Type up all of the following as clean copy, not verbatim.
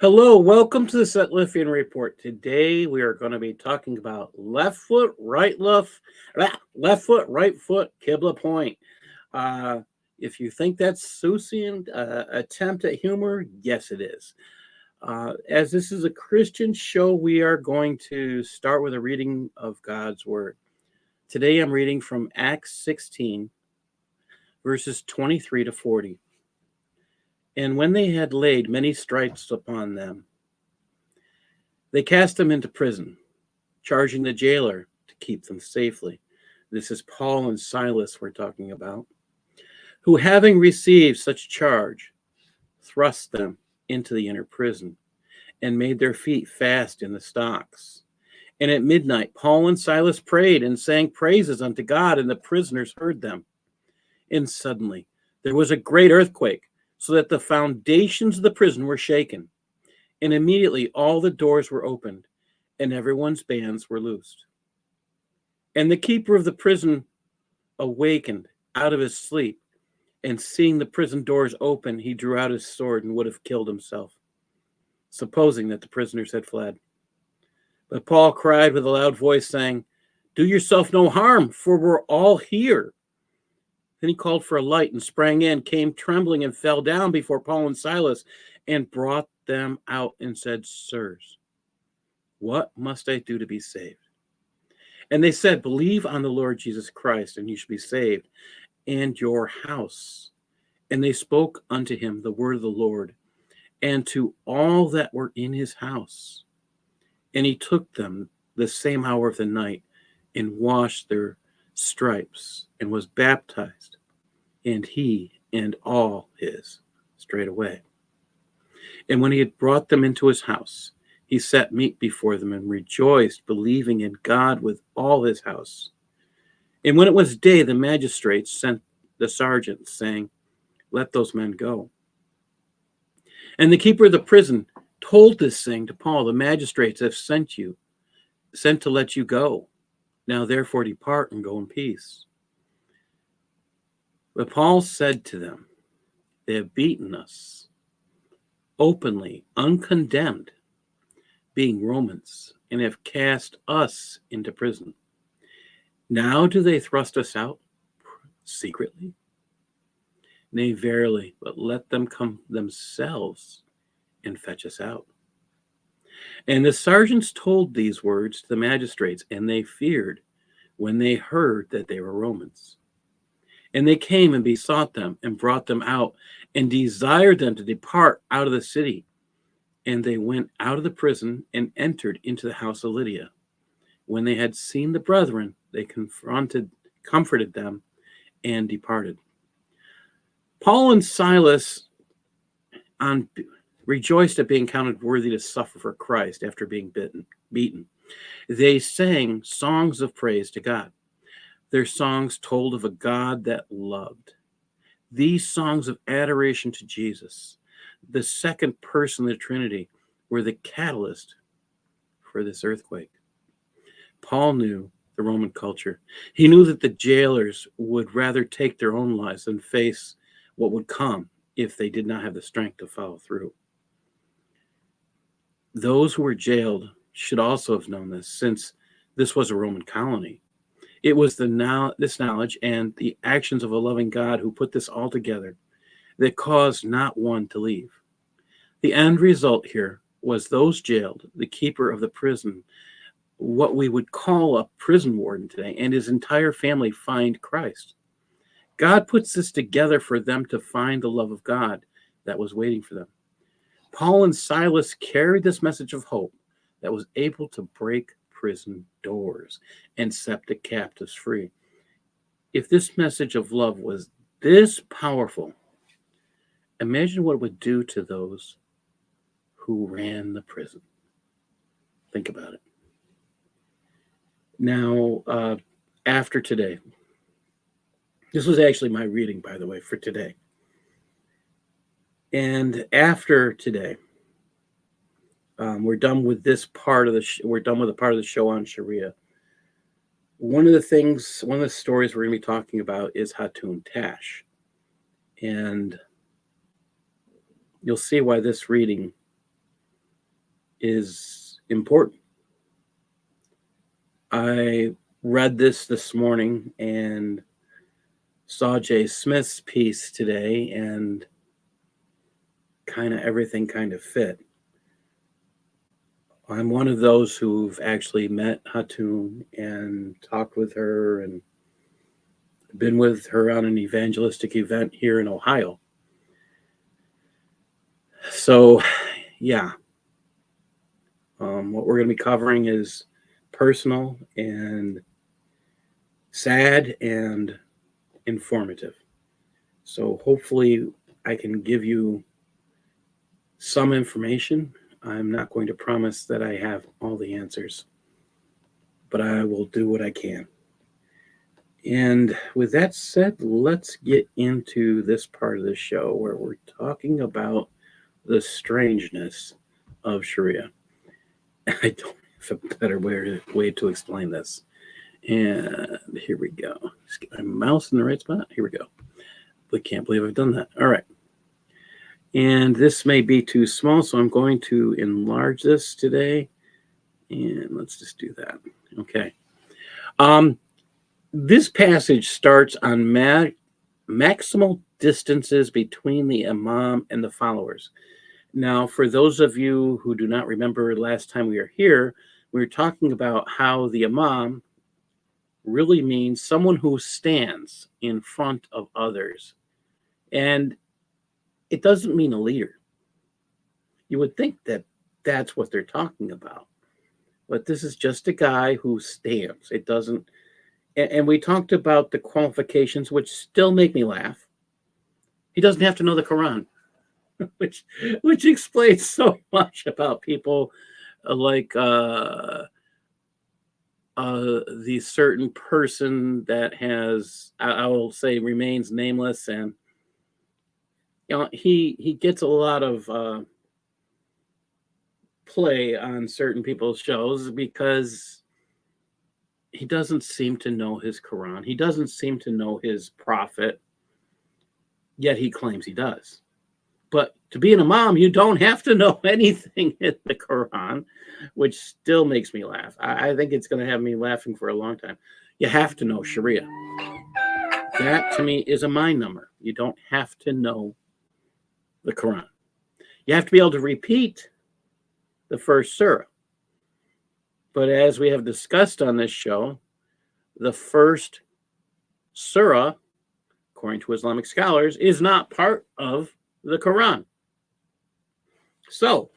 Hello, welcome to the Sutlffian Report. Today we are going to be talking about left foot, right foot, Qibla point. Uh, if you think that's Susian attempt at humor, yes, it is. As this is a Christian show, we are going to start with a reading of God's Word. Today I'm reading from Acts 16, verses 23 to 40. And when they had laid many stripes upon them, they cast them into prison, charging the jailer to keep them safely. This is Paul and Silas we're talking about, who, having received such charge, thrust them into the inner prison and made their feet fast in the stocks. And at midnight, Paul and Silas prayed and sang praises unto God, and the prisoners heard them. And suddenly there was a great earthquake, so that the foundations of the prison were shaken. And immediately all the doors were opened, and everyone's bands were loosed. And the keeper of the prison awakened out of his sleep, and seeing the prison doors open, he drew out his sword and would have killed himself, supposing that the prisoners had fled. But Paul cried with a loud voice, saying, "Do yourself no harm, for we're all here." Then he called for a light and sprang in, came trembling, and fell down before Paul and Silas, and brought them out and said, "Sirs, what must I do to be saved?" And they said, "Believe on the Lord Jesus Christ, and you shall be saved, and your house." And they spoke unto him the word of the Lord, and to all that were in his house. And he took them the same hour of the night, and washed their stripes, and was baptized, and he and all his straightway. And when he had brought them into his house, he set meat before them, and rejoiced, believing in God with all his house. And when it was day, the magistrates sent the sergeants, saying, "Let those men go." And the keeper of the prison told this thing to Paul, "The magistrates have sent to let you go. Now therefore depart and go in peace." But Paul said to them, "They have beaten us openly, uncondemned, being Romans, and have cast us into prison. Now do they thrust us out secretly? Nay, verily, but let them come themselves and fetch us out." And the sergeants told these words to the magistrates, and they feared when they heard that they were Romans. And they came and besought them, and brought them out, and desired them to depart out of the city. And they went out of the prison, and entered into the house of Lydia. When they had seen the brethren, they comforted them, and departed. Paul and Silas rejoiced at being counted worthy to suffer for Christ after being beaten. They sang songs of praise to God. Their songs told of a God that loved. These songs of adoration to Jesus, the second person of the Trinity, were the catalyst for this earthquake. Paul knew the Roman culture. He knew that the jailers would rather take their own lives than face what would come if they did not have the strength to follow through. Those who were jailed should also have known this, since this was a Roman colony. It was this knowledge and the actions of a loving God who put this all together that caused not one to leave. The end result here was those jailed, the keeper of the prison, what we would call a prison warden today, and his entire family find Christ. God puts this together for them to find the love of God that was waiting for them. Paul and Silas carried this message of hope that was able to break prison doors and set the captives free. If this message of love was this powerful, imagine what it would do to those who ran the prison. Think about it. Now, after today, this was actually my reading, by the way, for today. And after today, we're done with this part of we're done with a part of the show on Shariah. One of the stories we're going to be talking about is Hatun Tash. And you'll see why this reading is important. I read this morning and saw Jay Smith's piece today, and kind of everything kind of fit. I'm one of those who've actually met Hatun and talked with her and been with her on an evangelistic event here in Ohio. So, yeah, what we're going to be covering is personal and sad and informative. So, hopefully, I can give you some information. I'm not going to promise that I have all the answers, but I will do what I can. And with that said, let's get into this part of the show where we're talking about the strangeness of Shariah. I don't have a better way to explain this. And here we go. Just get my mouse in the right spot. Here we go. I can't believe I've done that. All right. And this may be too small, so I'm going to enlarge this today. And let's just do that. Okay. This passage starts on maximal distances between the imam and the followers. Now, for those of you who do not remember last time we were here, we were talking about how the imam really means someone who stands in front of others. And it doesn't mean a leader. You would think that that's what they're talking about. But this is just a guy who stands. It doesn't. And we talked about the qualifications, which still make me laugh. He doesn't have to know the Quran, which explains so much about people like the certain person that has, I will say, remains nameless, and he gets a lot of play on certain people's shows because he doesn't seem to know his Quran. He doesn't seem to know his prophet, yet he claims he does. But to be an imam, you don't have to know anything in the Quran, which still makes me laugh. I think it's going to have me laughing for a long time. You have to know Sharia. That, to me, is a mind number. You don't have to know the Quran. You have to be able to repeat the first surah. But as we have discussed on this show, the first surah, according to Islamic scholars, is not part of the Quran. So,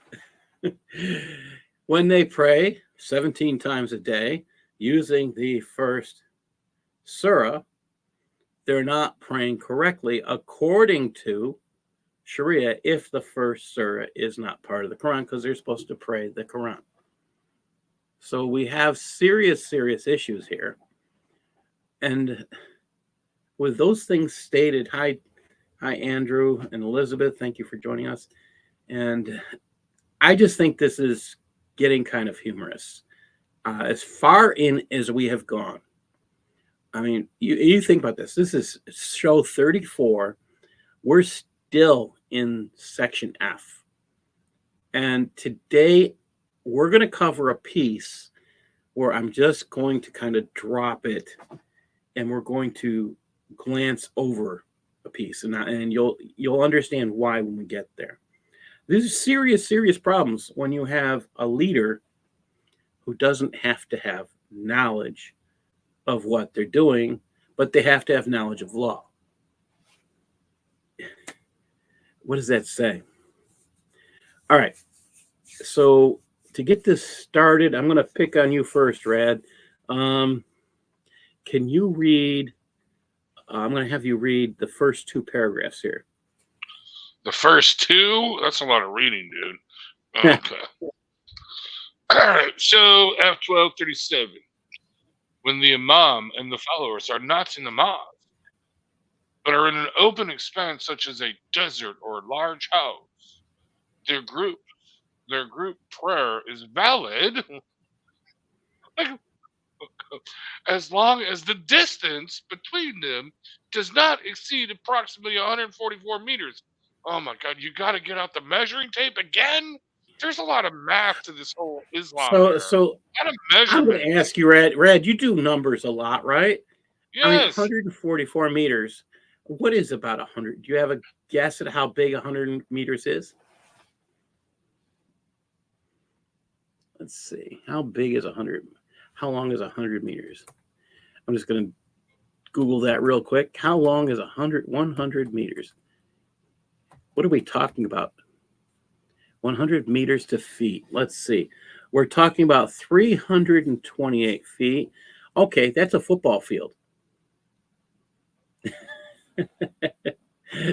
when they pray 17 times a day using the first surah, they're not praying correctly according to Sharia if the first surah is not part of the Quran, because they're supposed to pray the Quran. So we have serious issues here. And with those things stated, hi Andrew and Elizabeth, thank you for joining us. And I just think this is getting kind of humorous. As far in as we have gone, I mean, you think about this. This is show 34. We're still in section F. And today we're going to cover a piece where I'm just going to kind of drop it and we're going to glance over a piece, and you'll understand why when we get there. These are serious problems when you have a leader who doesn't have to have knowledge of what they're doing, but they have to have knowledge of law. What does that say? All right. So to get this started, I'm going to pick on you first, Rad. Can you read? I'm going to have you read the first two paragraphs here. The first two? That's a lot of reading, dude. Okay. All right. So F1237. When the imam and the followers are not in the mosque, but are in an open expanse such as a desert or large house, their group prayer is valid as long as the distance between them does not exceed approximately 144 meters. Oh my God, you got to get out the measuring tape again? there's a lot of math to this whole Islam So, here. so A lot of I'm going to measurements. ask you, Rad, you do numbers a lot, right? I mean, Yes. 144 meters. What is about 100? Do you have a guess at how big 100 meters is? Let's see. How big is 100? How long is 100 meters? I'm just going to Google that real quick. How long is 100 meters? What are we talking about? 100 meters to feet. Let's see. We're talking about 328 feet. Okay, that's a football field.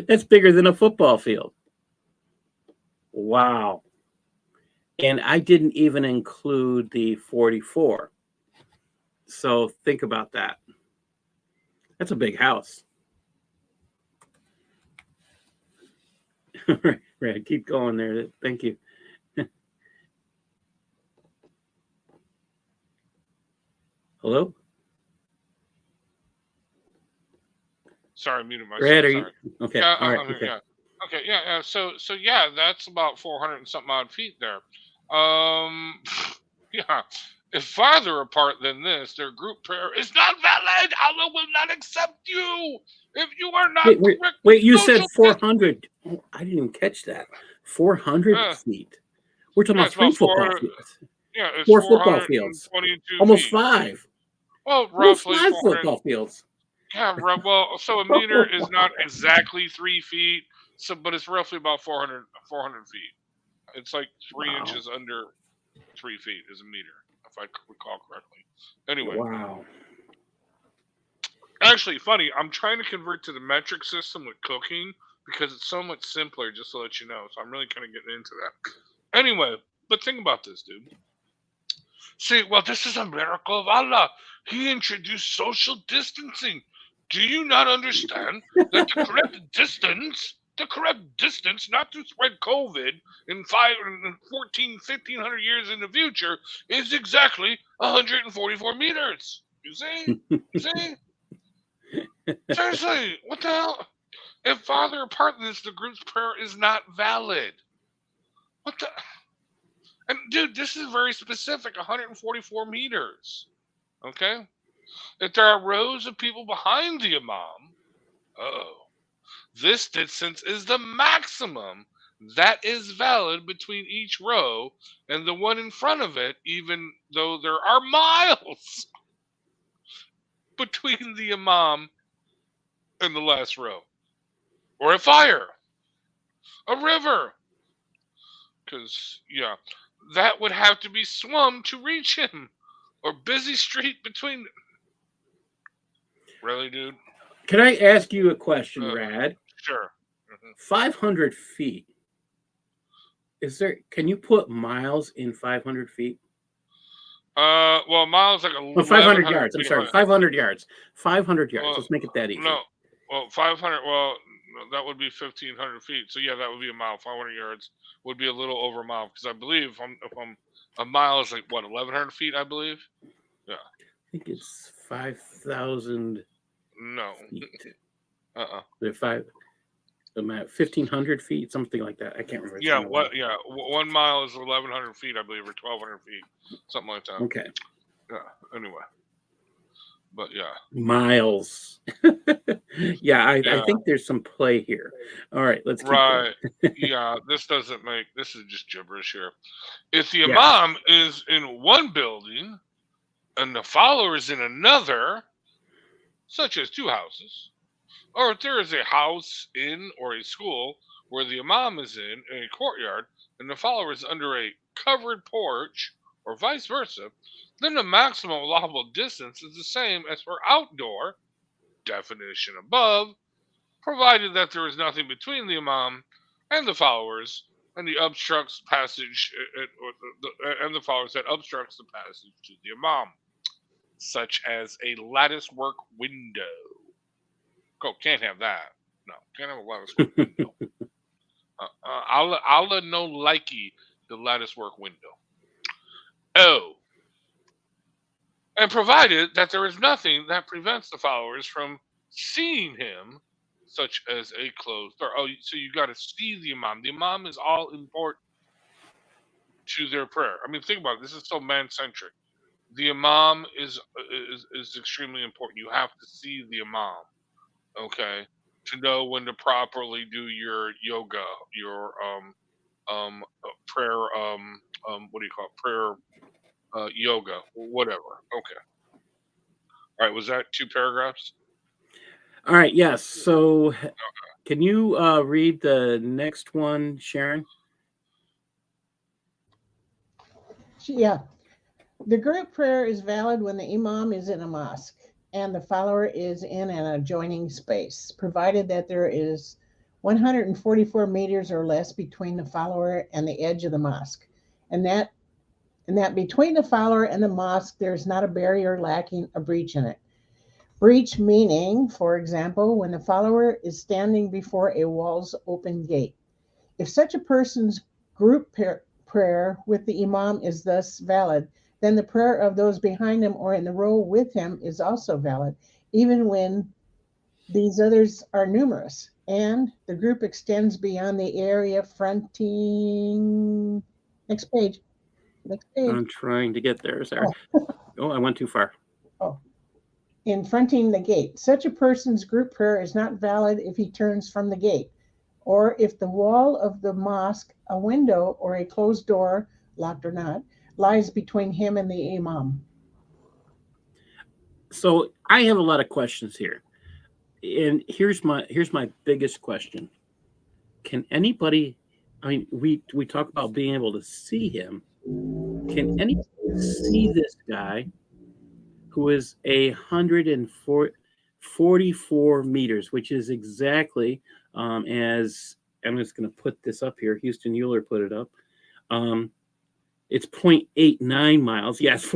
That's bigger than a football field. Wow. And I didn't even include the 44. So think about that. That's a big house. Right, keep going there. Thank you. Hello? Sorry, I muted myself. Brad, are Sorry. you okay? Yeah, All right. I'm here, Okay. yeah. Okay, yeah. So yeah, that's about 400 and something odd feet there. Yeah. If farther apart than this, their group prayer is not valid. Allah will not accept you if you are not correct. Wait, you said social 400. Oh, I didn't even catch that. 400 distance. feet. We're talking Yeah, about it's three about football 4. fields. Yeah, it's 4 football fields. 422 Almost feet. 5. Well, Almost roughly 5 400. football fields. Yeah, well, so a meter is not exactly 3 feet, so but it's roughly about 400 feet. It's like 3 Wow. inches under 3 feet is a meter, if I recall correctly. Anyway, Wow. actually, funny, I'm trying to convert to the metric system with cooking because it's so much simpler, just to let you know. So I'm really kind of getting into that. Anyway, but think about this, dude. See, well, this is a miracle of Allah. He introduced social distancing. Do you not understand that the correct distance not to spread COVID in 1500 years in the future is exactly 144 meters? You see? You see? Seriously, what the hell? If farther apart than this, the group's prayer is not valid. What the? And dude, this is very specific, 144 meters. Okay? If there are rows of people behind the imam, this distance is the maximum that is valid between each row and the one in front of it, even though there are miles between the imam and the last row. Or a fire, a river. Because, yeah, that would have to be swum to reach him. Or busy street between. Really, dude? Can I ask you a question, Rad? Sure. 500 feet. Can you put miles in 500 feet? Well, miles like Oh, 500 yards. I'm sorry, 500 yards. 500 yards. Well, Let's make it that easy. No, well, 500. Well, that would be 1,500 feet. So yeah, that would be a mile. 500 yards would be a little over a mile because I believe if I'm a mile is like what 1,100 feet. I believe. Yeah. I think it's 5,000. No. They're 1,500 feet, something like that. I can't remember. Yeah. What? Yeah. 1 mile is 1,100 feet, I believe, or 1,200 feet, something like that. Okay. Yeah. Anyway. But yeah. Miles. Yeah, I think there's some play here. All right, let's keep going. Right. Yeah, this is just gibberish here. If the imam is in one building and the follower is in another, such as 2 houses, or if there is a house in or a school where the imam is in a courtyard and the follower is under a covered porch, or vice versa, then the maximum allowable distance is the same as for outdoor, definition above, provided that there is nothing between the imam and the followers and the obstructs passage and the followers that obstructs the passage to the imam, such as a lattice work window. Can't have that. No, can't have a lattice work window. Allah no likey the lattice work window. Oh. And provided that there is nothing that prevents the followers from seeing him, such as a closed door. Oh, so you got to see the imam. The imam is all important. to their prayer. I mean, think about it. This is so man-centric. The imam is extremely important. You have to see the imam, okay, to know when to properly do your yoga, your prayer, what do you call it? Prayer, yoga, whatever. Okay. All right. Was that 2 paragraphs? All right. Yes. So, can you read the next one, Sharon? Yeah. The group prayer is valid when the imam is in a mosque and the follower is in an adjoining space, provided that there is 144 meters or less between the follower and the edge of the mosque, and that between the follower and the mosque there is not a barrier lacking a breach in it. Breach meaning, for example, when the follower is standing before a wall's open gate. If such a person's group prayer with the imam is thus valid, then the prayer of those behind him or in the row with him is also valid, even when these others are numerous, and the group extends beyond the area fronting. Next page. I'm trying to get there. Sorry. Oh, I went too far. In fronting the gate. Such a person's group prayer is not valid if he turns from the gate, or if the wall of the mosque, a window, or a closed door, locked or not, lies between him and the imam. So I have a lot of questions here, and here's my biggest question: can anybody? I mean, we talk about being able to see him. Can anybody see this guy who is 144 meters, which is exactly as I'm just going to put this up here. Houston Euler put it up. It's 0.89 miles. Yes,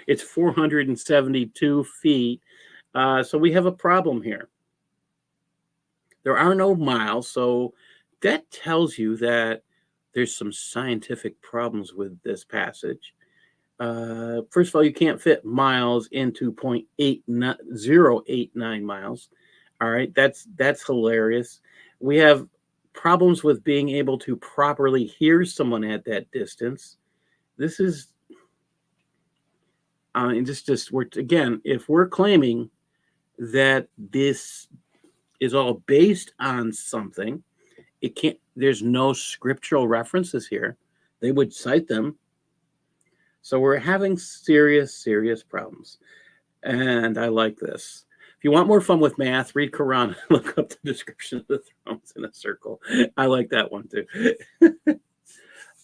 it's 472 feet. So we have a problem here. There are no miles, so that tells you that there's some scientific problems with this passage. First of all, you can't fit miles into 0.089 miles. All right, that's hilarious. We have problems with being able to properly hear someone at that distance. This is, we're again, if we're claiming that this is all based on something, it can't. There's no scriptural references here. They would cite them. So we're having serious problems. And I like this. If you want more fun with math, read Quran and look up the description of the thrones in a circle. I like that one too.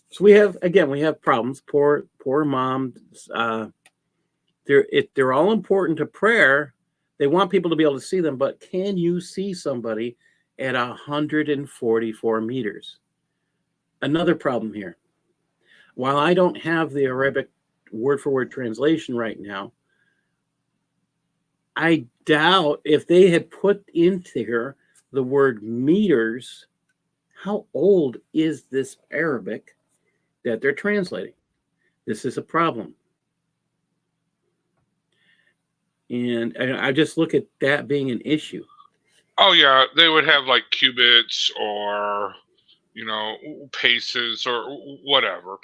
So we have problems. Poor mom. They're all important to prayer. They want people to be able to see them, but can you see somebody at 144 meters? Another problem here. While I don't have the Arabic word-for-word translation right now, I doubt if they had put into here the word meters, how old is this Arabic that they're translating? This is a problem. And I just look at that being an issue. Oh, yeah. They would have like cubits or, paces or whatever.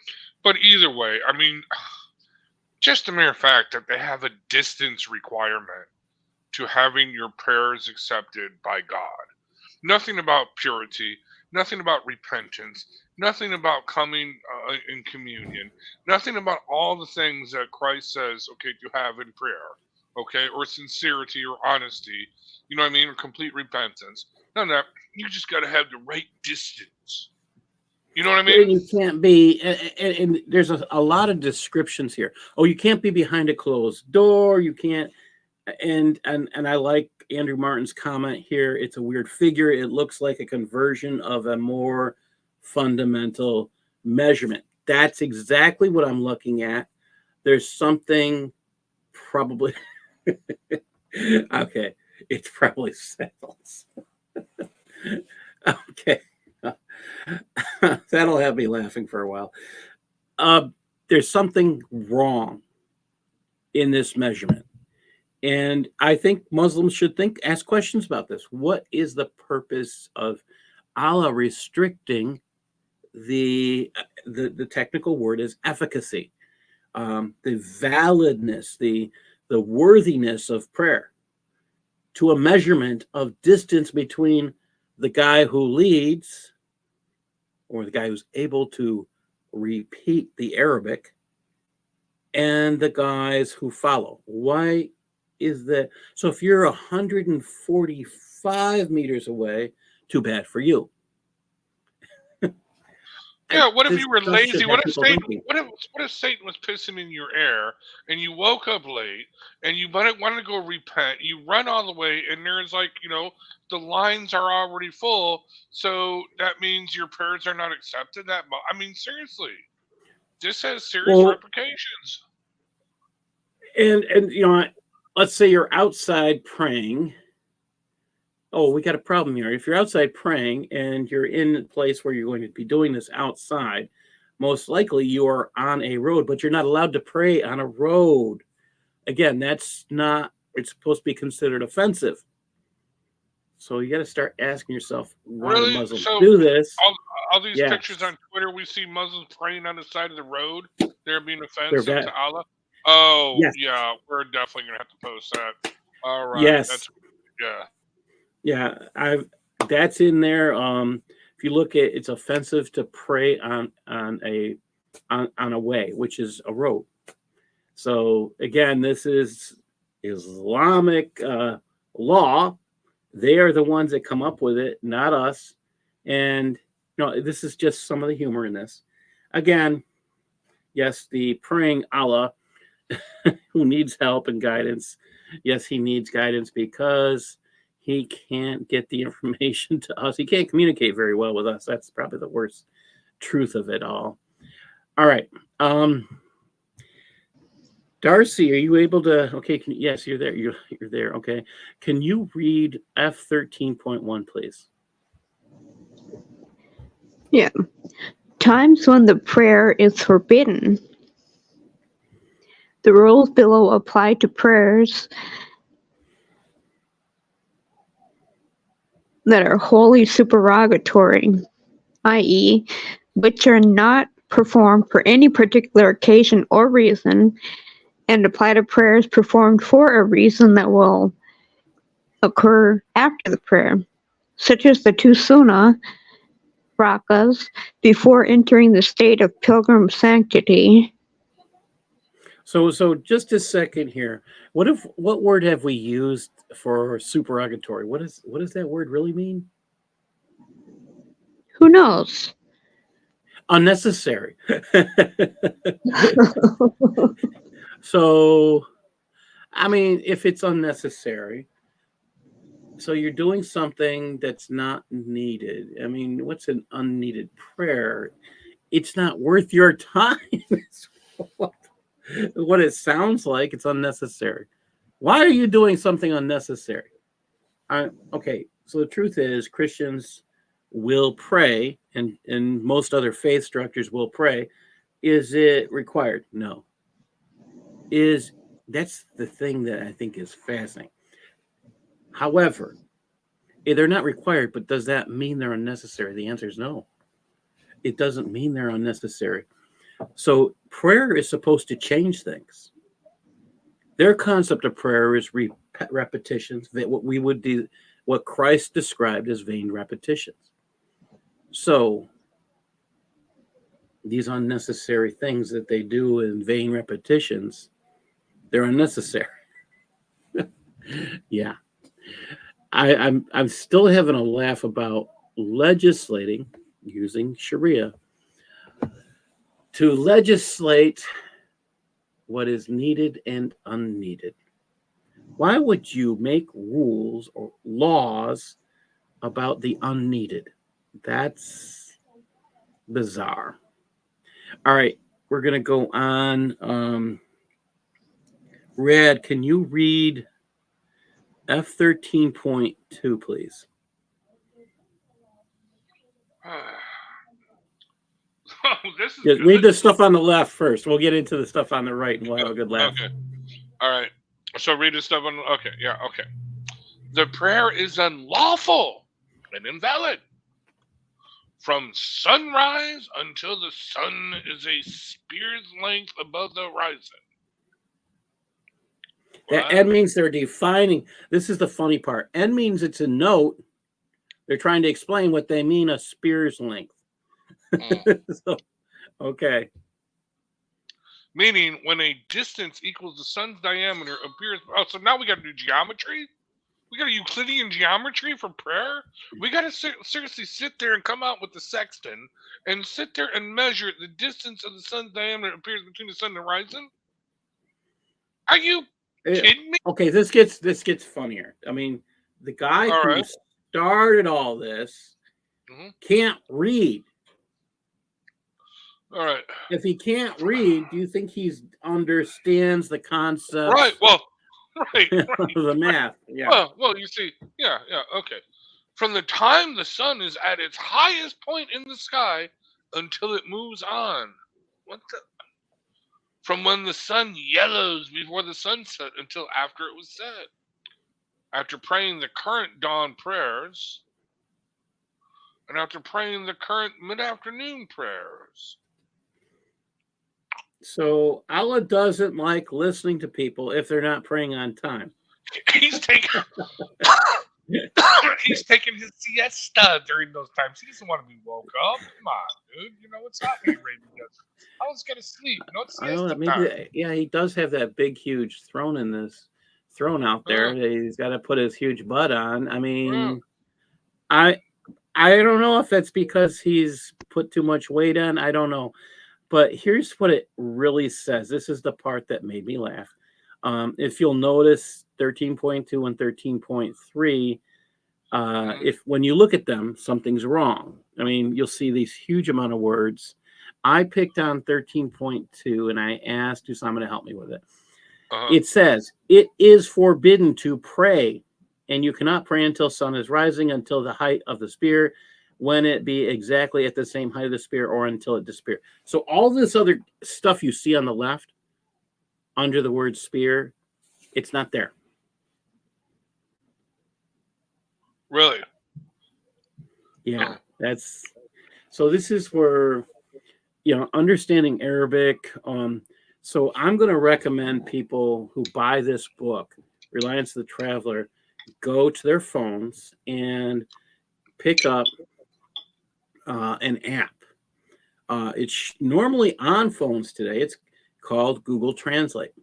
But either way, I mean, just the mere fact that they have a distance requirement to having your prayers accepted by God. Nothing about purity, nothing about repentance, nothing about coming in communion, nothing about all the things that Christ says, okay, to have in prayer, okay, or sincerity or honesty, you know what I mean, or complete repentance. None of that. You just got to have the right distance. You know what I mean? You can't be, and there's a lot of descriptions here. Oh, you can't be behind a closed door. You can't, and I like Andrew Martin's comment here. It's a weird figure. It looks like a conversion of a more fundamental measurement. That's exactly what I'm looking at. There's something probably, okay, it's probably sales. Okay. That'll have me laughing for a while. There's something wrong in this measurement. And I think Muslims should ask questions about this. What is the purpose of Allah restricting the technical word is efficacy, the validness, the worthiness of prayer, to a measurement of distance between the guy who leads or the guy who's able to repeat the Arabic and the guys who follow. Why is that? So if you're 145 meters away, too bad for you. Yeah, what if This you were stuff should lazy? have people thinking. What if Satan was pissing in your air and you woke up late and you wanted to go repent? You run all the way and there's like, the lines are already full, so that means your prayers are not accepted. I mean, seriously, this has serious repercussions. And let's say you're outside praying. Oh, we got a problem here. If you're outside praying and you're in a place where you're going to be doing this outside, most likely you are on a road, but you're not allowed to pray on a road. Again, it's supposed to be considered offensive. So you got to start asking yourself, why do Muslims do this? All these pictures on Twitter, we see Muslims praying on the side of the road. They're being offensive to Allah. Oh, yes. Yeah, we're definitely going to have to post that. All right. Yes. Yeah, that's in there. If you look at, it's offensive to pray on a way, which is a road. So again, this is Islamic law. They are the ones that come up with it, not us. And this is just some of the humor in this. Again, yes, the praying Allah who needs help and guidance. Yes, he needs guidance because he can't get the information to us. He can't communicate very well with us. That's probably the worst truth of it all. All right. Darcy, are you able to? Okay. Yes, you're there. You're there. Okay. Can you read F13.1, please? Yeah. Times when the prayer is forbidden. The rules below apply to prayers that are wholly supererogatory, i.e., which are not performed for any particular occasion or reason, and apply to prayers performed for a reason that will occur after the prayer, such as the 2 sunnah rakas before entering the state of pilgrim sanctity. So just a second here. What word have we used for supererogatory? What does that word really mean? Who knows? Unnecessary. So, I mean, if it's unnecessary, so you're doing something that's not needed. I mean, what's an unneeded prayer? It's not worth your time. What it sounds like. It's unnecessary. Why are you doing something unnecessary? Okay, so the truth is Christians will pray, and most other faith structures will pray. Is it required? No. That's the thing that I think is fascinating. However, they're not required, but does that mean they're unnecessary? The answer is no. It doesn't mean they're unnecessary. So prayer is supposed to change things. Their concept of prayer is repetitions, that what Christ described as vain repetitions. So these unnecessary things that they do in vain repetitions, they're unnecessary. Yeah. I'm still having a laugh about legislating using Shariah to legislate what is needed and unneeded. Why would you make rules or laws about the unneeded? That's bizarre. All right, we're going to go on. Rad, can you read F13.2, please? Read the stuff on the left first. We'll get into the stuff on the right, and we'll have a good laugh. Okay. All right. So read the stuff on. Okay. Yeah. Okay. The prayer is unlawful and invalid. From sunrise until the sun is a spear's length above the horizon. That means they're defining. This is the funny part. N means it's a note. They're trying to explain what they mean a spear's length. So, okay. Meaning when a distance equals the sun's diameter appears. Oh, so now we got to do geometry? We got a Euclidean geometry for prayer? We got to seriously sit there and come out with the sextant and sit there and measure the distance of the sun's diameter appears between the sun and the horizon? Are you kidding me? Okay, this gets funnier. I mean, the guy who started all this can't read. All right. If he can't read, do you think he understands the concept? Right. Well, right. The math. Yeah. Well, you see, yeah, okay. From the time the sun is at its highest point in the sky until it moves on. What the? From when the sun yellows before the sunset until after it was set. After praying the current dawn prayers, and after praying the current mid-afternoon prayers. So Allah doesn't like listening to people if they're not praying on time. He's taking his siesta during those times. He doesn't want to be woke up. Come on, dude. You know what's happening, Raven? I was gonna sleep. Not siesta time. Yeah, he does have that big, huge throne out there. He's got to put his huge butt on. I mean, I don't know if that's because he's put too much weight on. I don't know. But here's what it really says. This is the part that made me laugh. If you'll notice 13.2 and 13.3, if when you look at them, something's wrong. I mean, you'll see these huge amount of words. I picked on 13.2 and I asked Usama to help me with it. It says, it is forbidden to pray, and you cannot pray until sun is rising, until the height of the spear, when it be exactly at the same height of the spear, or until it disappear. So all this other stuff you see on the left, under the word spear, it's not there. Really? Yeah, so this is where, understanding Arabic. So I'm going to recommend people who buy this book, Reliance of the Traveler, go to their phones and pick up an app. It's normally on phones today. It's called Google Translate.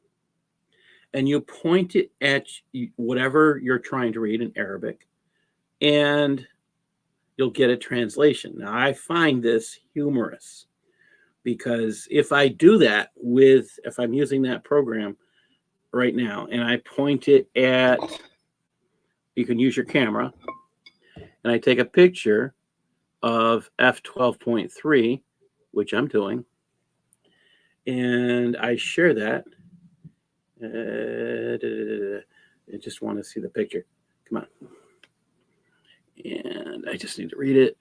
And you point it at whatever you're trying to read in Arabic, and you'll get a translation. Now, I find this humorous because if I do that if I'm using that program right now and I point it at, you can use your camera, and I take a picture of F12.3, which I'm doing, and I share that. I just want to see the picture. Come on. And I just need to read it.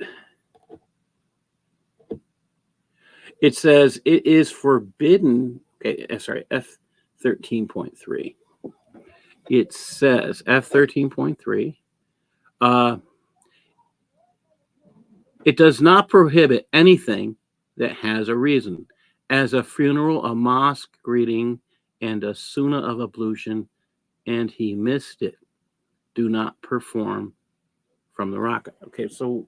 It says it is forbidden. Okay, sorry, F13.3. It says F13.3. It does not prohibit anything that has a reason, as a funeral, a mosque greeting, and a sunnah of ablution, and he missed it. Do not perform from the rocket. Okay, so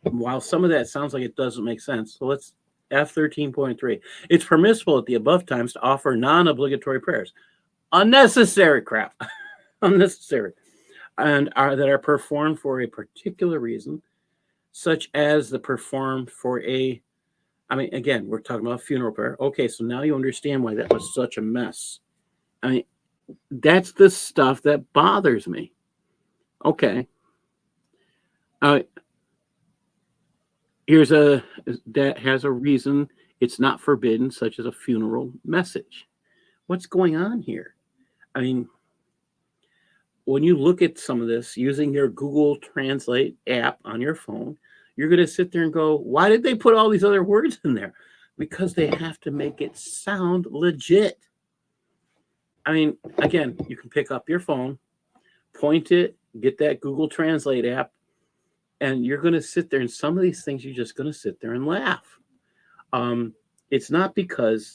while some of that sounds like it doesn't make sense, so let's F13.3. It's permissible at the above times to offer non-obligatory prayers. Unnecessary crap. Unnecessary. And that are performed for a particular reason, such as the performed for again, we're talking about funeral prayer. Okay, so now you understand why that was such a mess. I mean, that's the stuff that bothers me. Okay. That has a reason. It's not forbidden, such as a funeral message. What's going on here? I mean, when you look at some of this using your Google Translate app on your phone, you're going to sit there and go, why did they put all these other words in there? Because they have to make it sound legit. I mean, again, you can pick up your phone, point it, get that Google Translate app, And you're going to sit there, and some of these things you're just going to sit there and laugh. It's not because,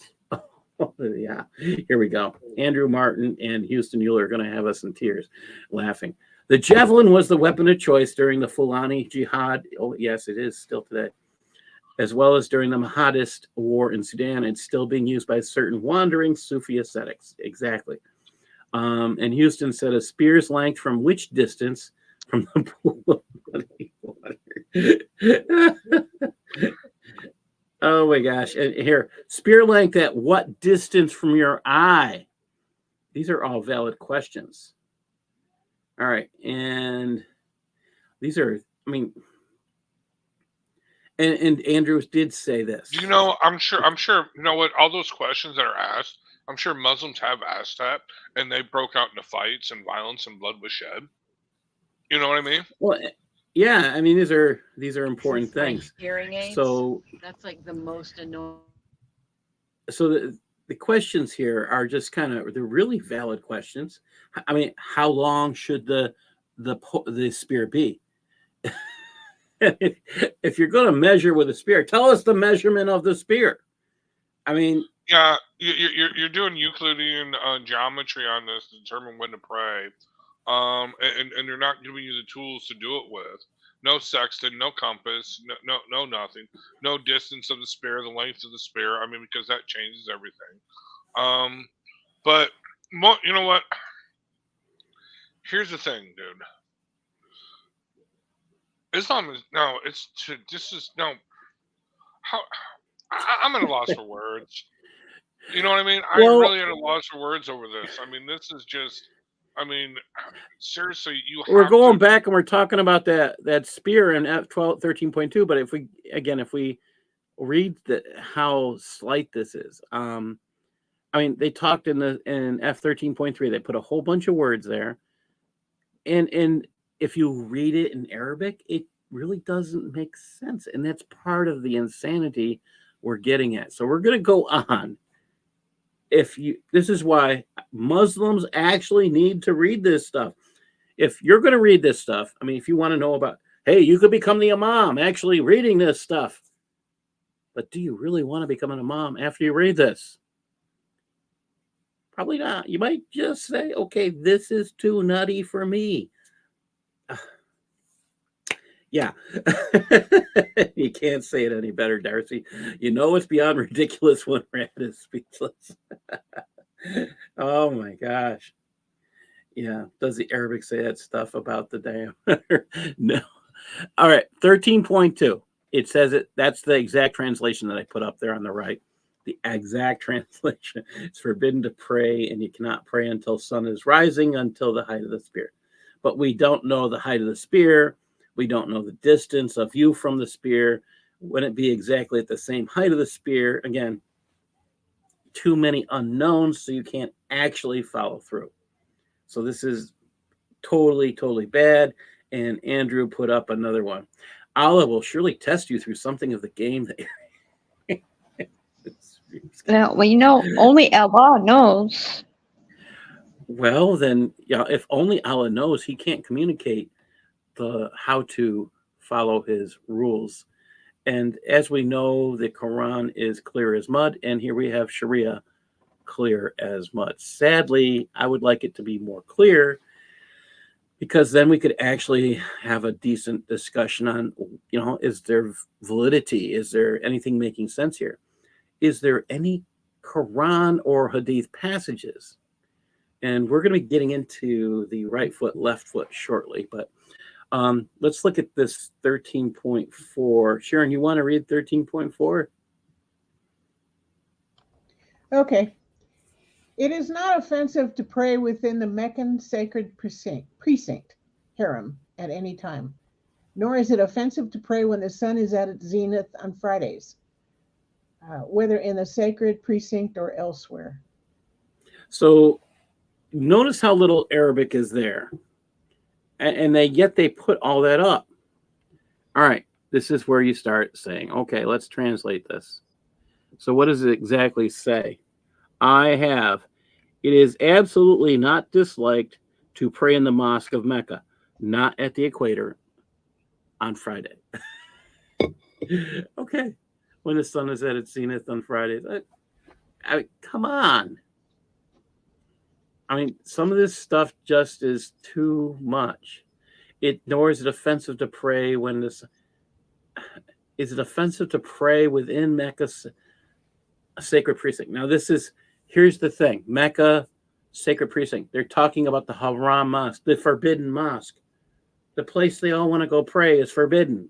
yeah, here we go. Andrew Martin and Houston Euler are going to have us in tears laughing. The javelin was the weapon of choice during the Fulani Jihad. Oh, yes, it is still today. As well as during the Mahadist War in Sudan. It's still being used by certain wandering Sufi ascetics. Exactly. And Houston said a spear's length from which distance from the pool of bloody water? Oh my gosh. And here, spear length at what distance from your eye? These are all valid questions. All right. And these are, I mean, and Andrews did say this. You know, I'm sure, you know what, all those questions that are asked, I'm sure Muslims have asked that, and they broke out into fights and violence and blood was shed. You know what I mean? Well, yeah, I mean, these are important things. Hearing aids. So that's like the most annoying. So the questions here are just kind of, they're really valid questions. I mean, how long should the spear be? If you're going to measure with a spear, tell us the measurement of the spear. I mean, yeah, you're doing Euclidean geometry on this to determine when to pray, and they're not giving you the tools to do it with. No sextant, no compass, no nothing, no distance of the spear, the length of the spear. I mean, because that changes everything. But you know what? Here's the thing, dude. Islam is no. It's to this is no. How I'm at a loss for words. You know what I mean? Well, I'm really at a loss for words over this. I mean, this is just. I mean, seriously, we're going back and we're talking about that spear in F12 13.2. But if we read how slight this is, I mean, they talked in F13.3. They put a whole bunch of words there, and if you read it in Arabic, it really doesn't make sense. And that's part of the insanity we're getting at. So we're going to go on. This is why Muslims actually need to read this stuff. If you're going to read this stuff, I mean, if you want to know about, hey, you could become the imam actually reading this stuff. But do you really want to become an imam after you read this? Probably not. You might just say, okay, this is too nutty for me. Yeah. You can't say it any better, Darcy. You know it's beyond ridiculous when Rand is speechless. Oh my gosh. Yeah. Does the Arabic say that stuff about the diameter? No. All right. 13.2. It says it. That's the exact translation that I put up there on the right. The exact translation. It's forbidden to pray, and you cannot pray until sun is rising until the height of the spear. But we don't know the height of the spear. We don't know the distance of you from the spear. Wouldn't it be exactly at the same height of the spear? Again, too many unknowns, so you can't actually follow through. So this is totally, totally bad. And Andrew put up another one. Allah will surely test you through something of the game that Well, you know, only Allah knows. Well, then, yeah, if only Allah knows, he can't communicate how to follow his rules. And as we know, the Quran is clear as mud, and here we have Shariah clear as mud. Sadly, I would like it to be more clear, because then we could actually have a decent discussion on, is there validity? Is there anything making sense here? Is there any Quran or Hadith passages? And we're going to be getting into the right foot, left foot shortly, but let's look at this 13.4. Sharon, you want to read 13.4? Okay. It is not offensive to pray within the Meccan sacred precinct, harem, at any time, nor is it offensive to pray when the sun is at its zenith on Fridays, whether in the sacred precinct or elsewhere. So notice how little Arabic is there. And yet they put all that up. All right, this is where you start saying, okay, let's translate this. So what does it exactly say? It is absolutely not disliked to pray in the Mosque of Mecca, not at the equator, on Friday. Okay. When the sun is at its zenith on Fridays. I mean, come on. I mean, some of this stuff just is too much. Nor is it offensive to pray when this. Is it offensive to pray within Mecca's sacred precinct? Now, here's the thing. Mecca sacred precinct. They're talking about the Haram Mosque, the forbidden mosque. The place they all want to go pray is forbidden.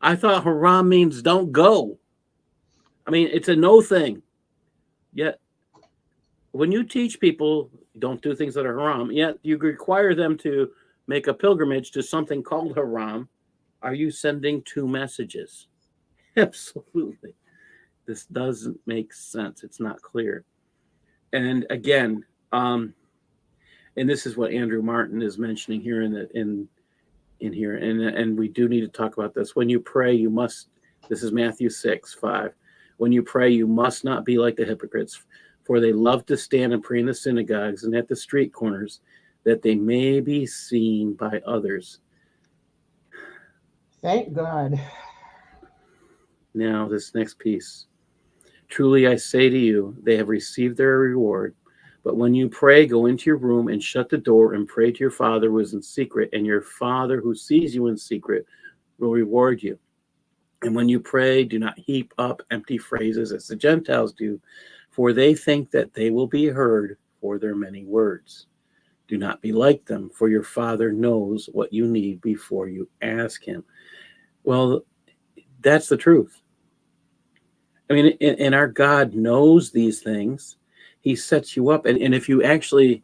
I thought haram means don't go. I mean, it's a no thing. Yet, when you teach people don't do things that are haram, yet you require them to make a pilgrimage to something called haram, are you sending two messages? Absolutely. This doesn't make sense. It's not clear. And again, and this is what Andrew Martin is mentioning here in here, and we do need to talk about this. When you pray, you must. This is Matthew 6:5. When you pray, you must not be like the hypocrites, for they love to stand and pray in the synagogues and at the street corners, that they may be seen by others. Thank God. Now, this next piece. Truly, I say to you, they have received their reward. But when you pray, go into your room and shut the door and pray to your Father who is in secret, and your Father who sees you in secret will reward you. And when you pray, do not heap up empty phrases as the Gentiles do, for they think that they will be heard for their many words. Do not be like them, for your Father knows what you need before you ask him. Well, that's the truth. I mean, and our God knows these things. He sets you up. And if you actually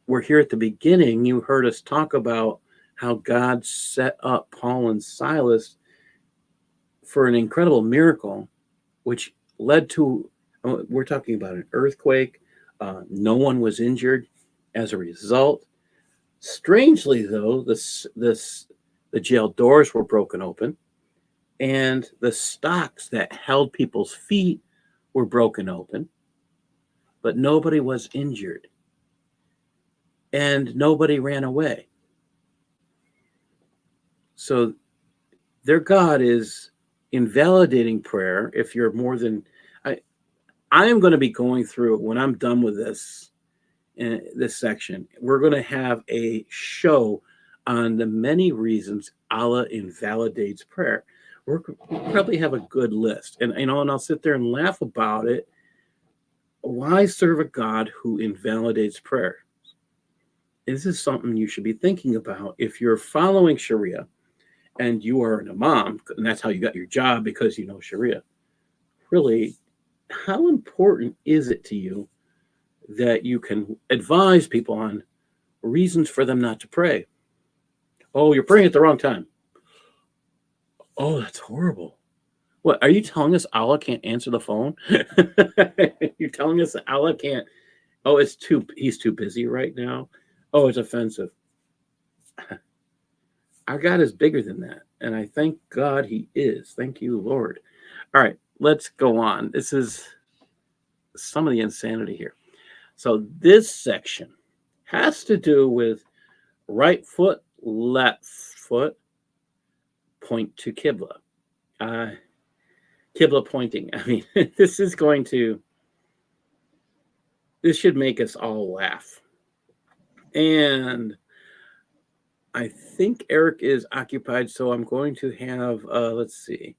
were here at the beginning, you heard us talk about how God set up Paul and Silas for an incredible miracle, which led to, we're talking about an earthquake. No one was injured as a result. Strangely, though, the jail doors were broken open, and the stocks that held people's feet were broken open, but nobody was injured, and nobody ran away. So their God is invalidating prayer if you're more than... I am going to be going through, when I'm done with this section, we're going to have a show on the many reasons Allah invalidates prayer. We'll probably have a good list, and I'll sit there and laugh about it. Why serve a God who invalidates prayer? This is something you should be thinking about if you're following Shariah and you are an imam, and that's how you got your job, because you know Shariah. Really, how important is it to you that you can advise people on reasons for them not to pray? Oh, you're praying at the wrong time. Oh, that's horrible. What, are you telling us Allah can't answer the phone? You're telling us that Allah can't... Oh, he's too busy right now. Oh, it's offensive. Our God is bigger than that. And I thank God he is. Thank you, Lord. All right, let's go on. This is some of the insanity here. So this section has to do with right foot, left foot, point to Qibla. Qibla pointing. I mean, this should make us all laugh. And I think Eric is occupied, so I'm going to have, let's see.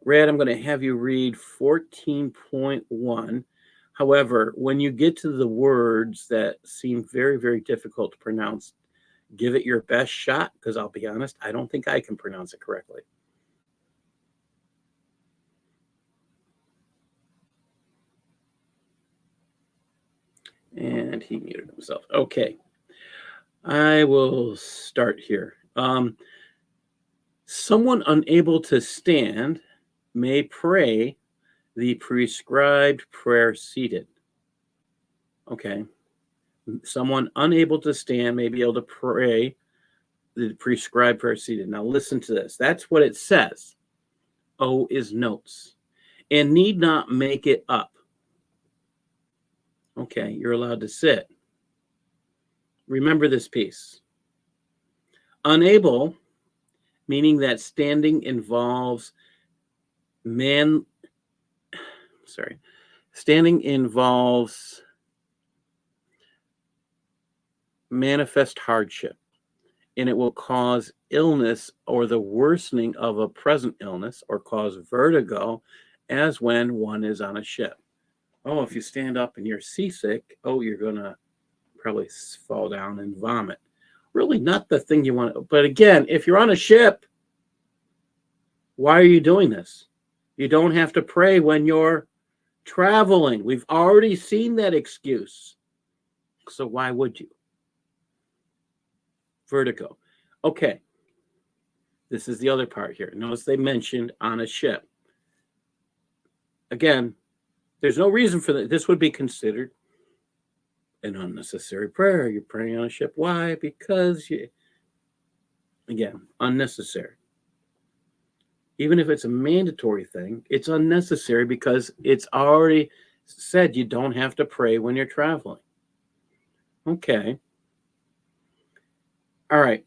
Rad, I'm going to have you read 14.1. However, when you get to the words that seem very, very difficult to pronounce, give it your best shot, because I'll be honest, I don't think I can pronounce it correctly. And he muted himself. Okay. I will start here. Someone unable to stand may pray the prescribed prayer seated. Okay. Someone unable to stand may be able to pray the prescribed prayer seated. Now listen to this. That's what it says. O is notes. And need not make it up. Okay, you're allowed to sit. Remember this piece. Unable, meaning that standing involves standing involves manifest hardship, and it will cause illness or the worsening of a present illness or cause vertigo, as when one is on a ship. Oh, if you stand up and you're seasick, oh, you're going to probably fall down and vomit. Really not the thing you want. But again, if you're on a ship, why are you doing this? You don't have to pray when you're traveling. We've already seen that excuse. So why would you? Vertigo. Okay. This is the other part here. Notice they mentioned on a ship. Again, there's no reason for that. This would be considered an unnecessary prayer. You're praying on a ship. Why? Because again, unnecessary. Even if it's a mandatory thing, it's unnecessary because it's already said you don't have to pray when you're traveling. Okay. All right.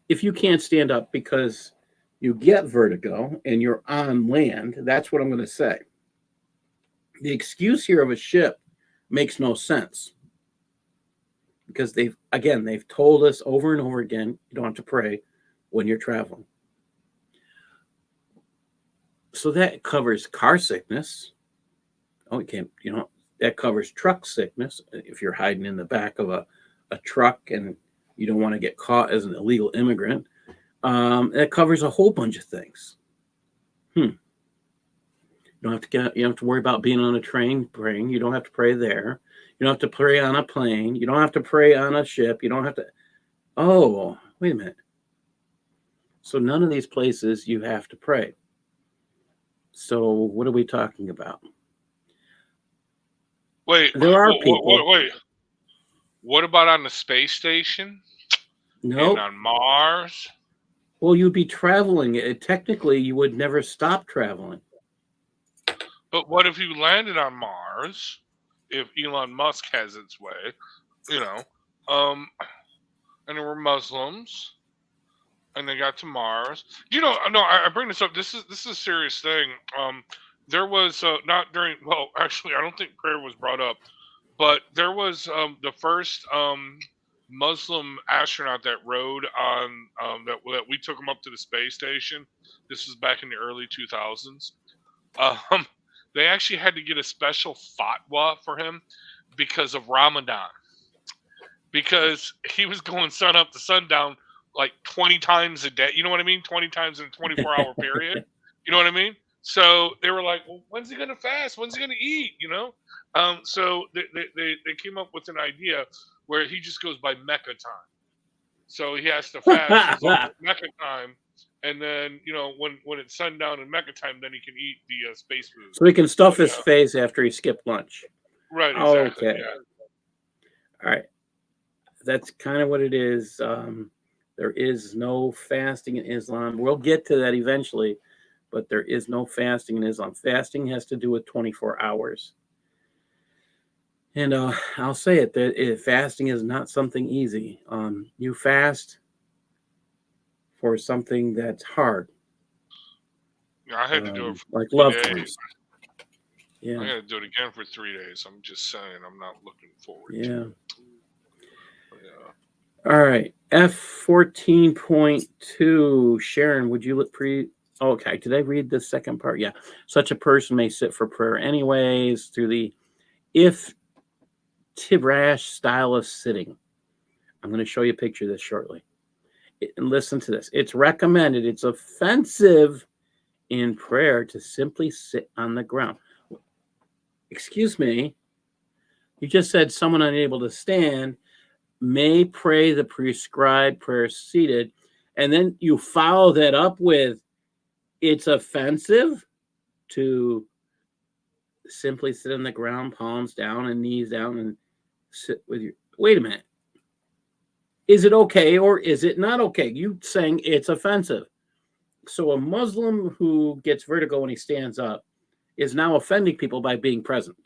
If you can't stand up because you get vertigo and you're on land, that's what I'm going to say. The excuse here of a ship makes no sense because they've told us over and over again, you don't have to pray when you're traveling. So that covers car sickness. Oh, you can't, that covers truck sickness. If you're hiding in the back of a truck and you don't want to get caught as an illegal immigrant, that covers a whole bunch of things. You don't have to worry about being on a train praying. You don't have to pray there. You don't have to pray on a plane. You don't have to pray on a ship. You don't have to. Oh, wait a minute. So none of these places you have to pray. So what are we talking about? Wait, there are people. Wait. What about on the space station? No. And on Mars? Well, you'd be traveling. Technically, you would never stop traveling. But what if you landed on Mars? If Elon Musk has its way, and there were Muslims, and they got to Mars. No, I bring this up. This is a serious thing. There was not during. Well, actually, I don't think prayer was brought up, but there was the first Muslim astronaut that rode on that we took him up to the space station. This was back in the early 2000s. They actually had to get a special fatwa for him because of Ramadan, because he was going sun up to sundown like 20 times a day. You know what I mean? 20 times in a 24-hour period. You know what I mean? So they were like, well, when's he going to fast? When's he going to eat? So they came up with an idea where he just goes by Mecca time. So he has to fast Mecca time. And then, when it's sundown in Mecca time, then he can eat the space food. So he can stuff his face after he skipped lunch. Right, exactly. Okay. Yeah. All right. That's kind of what it is. There is no fasting in Islam. We'll get to that eventually, but there is no fasting in Islam. Fasting has to do with 24 hours. And I'll say it, fasting is not something easy. You fast for something that's hard. Yeah, I had to do it for like 3 loved days. ones. Yeah. I got to do it again for 3 days. I'm just saying, I'm not looking forward to it. Yeah. All right. F14.2. Sharon, would you okay, did I read the second part? Yeah. Such a person may sit for prayer anyways through the Tibrash style of sitting. I'm going to show you a picture of this shortly. And listen to this. It's recommended. It's offensive in prayer to simply sit on the ground. Excuse me. You just said someone unable to stand may pray the prescribed prayer seated, and then you follow that up with it's offensive to simply sit on the ground, palms down and knees down, and sit with your. Wait a minute. Is it okay or is it not okay? You saying it's offensive. So a Muslim who gets vertigo when he stands up is now offending people by being present.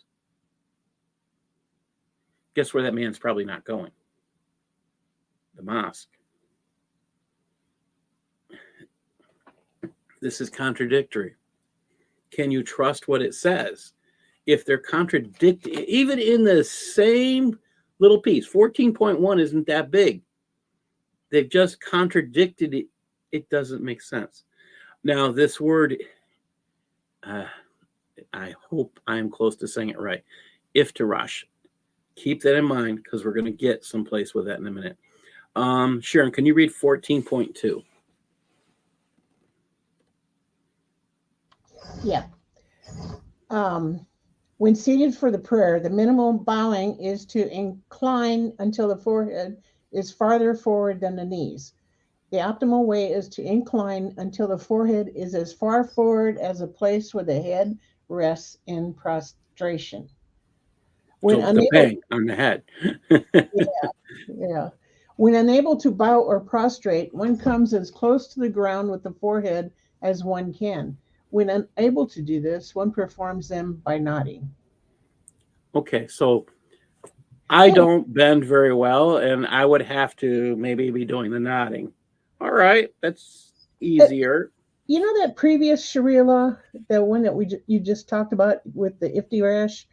Guess where that man's probably not going? The mosque. This is contradictory. Can you trust what it says? If they're contradicting, even in the same little piece, 14.1 isn't that big. They've just contradicted it. It doesn't make sense. Now, this word, I hope I'm close to saying it right. Iftirash. Keep that in mind because we're going to get someplace with that in a minute. Sharon, can you read 14.2? Yeah. When seated for the prayer, the minimum bowing is to incline until the forehead is farther forward than the knees. The optimal way is to incline until the forehead is as far forward as the place where the head rests in prostration. When So the bang on the head. yeah. When unable to bow or prostrate, one comes as close to the ground with the forehead as one can. When unable to do this, one performs them by nodding. Okay, so I don't bend very well, and I would have to maybe be doing the nodding. All right, that's easier. You know that previous Sharia law, the one that you just talked about with the iftirash?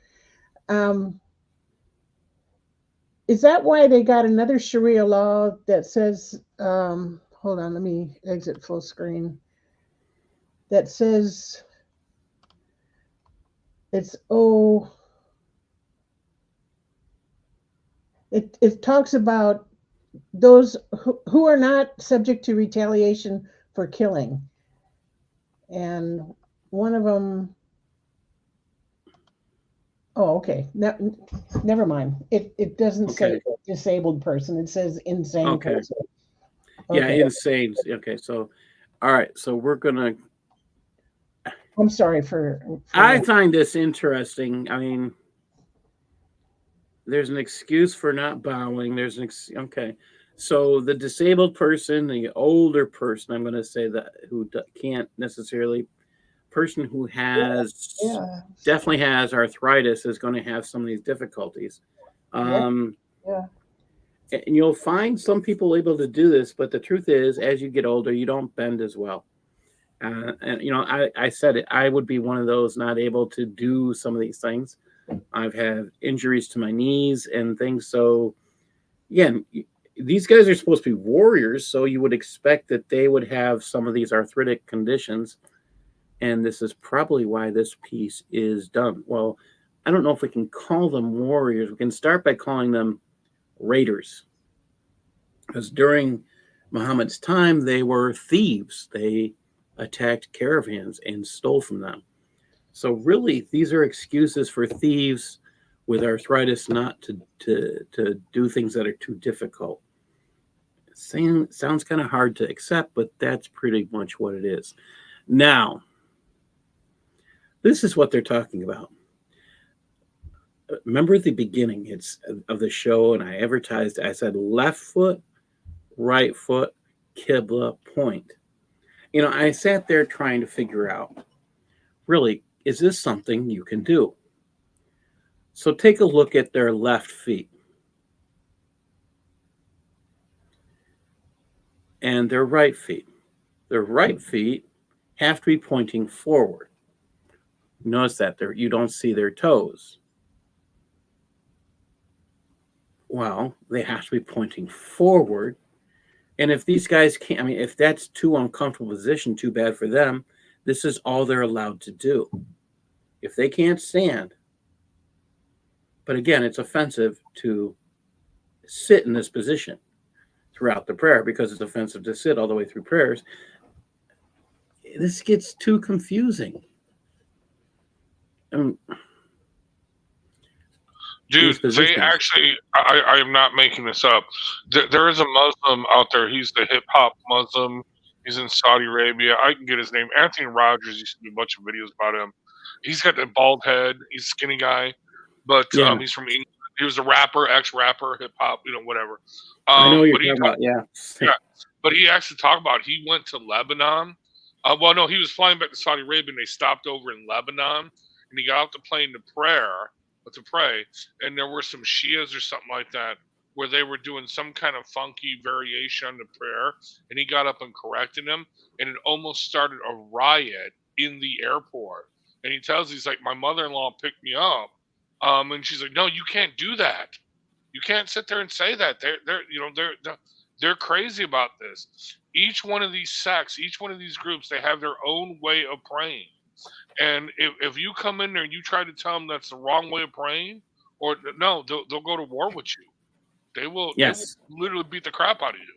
Is that why they got another Sharia law that says, hold on, let me exit full screen, that says it talks about those who are not subject to retaliation for killing. And one of them, oh, okay. Never mind. It doesn't say disabled person. It says insane person. Okay. Yeah, insane. Okay, so, all right. So we're going to. I'm sorry for I find this interesting. I mean, there's an excuse for not bowing. There's okay. So the disabled person, the older person, I'm going to say that who can't necessarily, person who has definitely has arthritis is going to have some of these difficulties. And you'll find some people able to do this, but the truth is, as you get older, you don't bend as well. And you know, I said it. I would be one of those not able to do some of these things. I've had injuries to my knees and things. So again, these guys are supposed to be warriors, so you would expect that they would have some of these arthritic conditions. And this is probably why this piece is done. Well, I don't know if we can call them warriors. We can start by calling them raiders. Because during Muhammad's time, they were thieves. They attacked caravans and stole from them. So really, these are excuses for thieves with arthritis not to do things that are too difficult. Sounds kind of hard to accept, but that's pretty much what it is. Now, this is what they're talking about. Remember at the beginning of the show, and I advertised, I said left foot, right foot, Qibla point. You know, I sat there trying to figure out, really, is this something you can do? So take a look at their left feet. And their right feet. Their right feet have to be pointing forward. Notice that you don't see their toes. Well, they have to be pointing forward. And if these guys can't, I mean, if that's too uncomfortable position, too bad for them. This is all they're allowed to do. If they can't stand, but again, it's offensive to sit in this position throughout the prayer because it's offensive to sit all the way through prayers. This gets too confusing. Dude, they actually, I am not making this up. There is a Muslim out there. He's the hip hop Muslim. He's in Saudi Arabia. I can get his name. Anthony Rogers used to do a bunch of videos about him. He's got that bald head. He's a skinny guy, but he's from England. He was a rapper, ex-rapper, hip hop, whatever. I know what you're talking about. Yeah. But he actually talked about he went to Lebanon. Well, no, he was flying back to Saudi Arabia, and they stopped over in Lebanon, and he got off the plane to pray, and there were some Shias or something like that where they were doing some kind of funky variation on the prayer, and he got up and corrected them, and it almost started a riot in the airport. And he tells, he's like, my mother-in-law picked me up, and she's like, no, you can't do that. You can't sit there and say that. They're crazy about this. Each one of these sects, each one of these groups, they have their own way of praying. And if you come in there and you try to tell them that's the wrong way of praying, or no, they'll go to war with you. They will literally beat the crap out of you.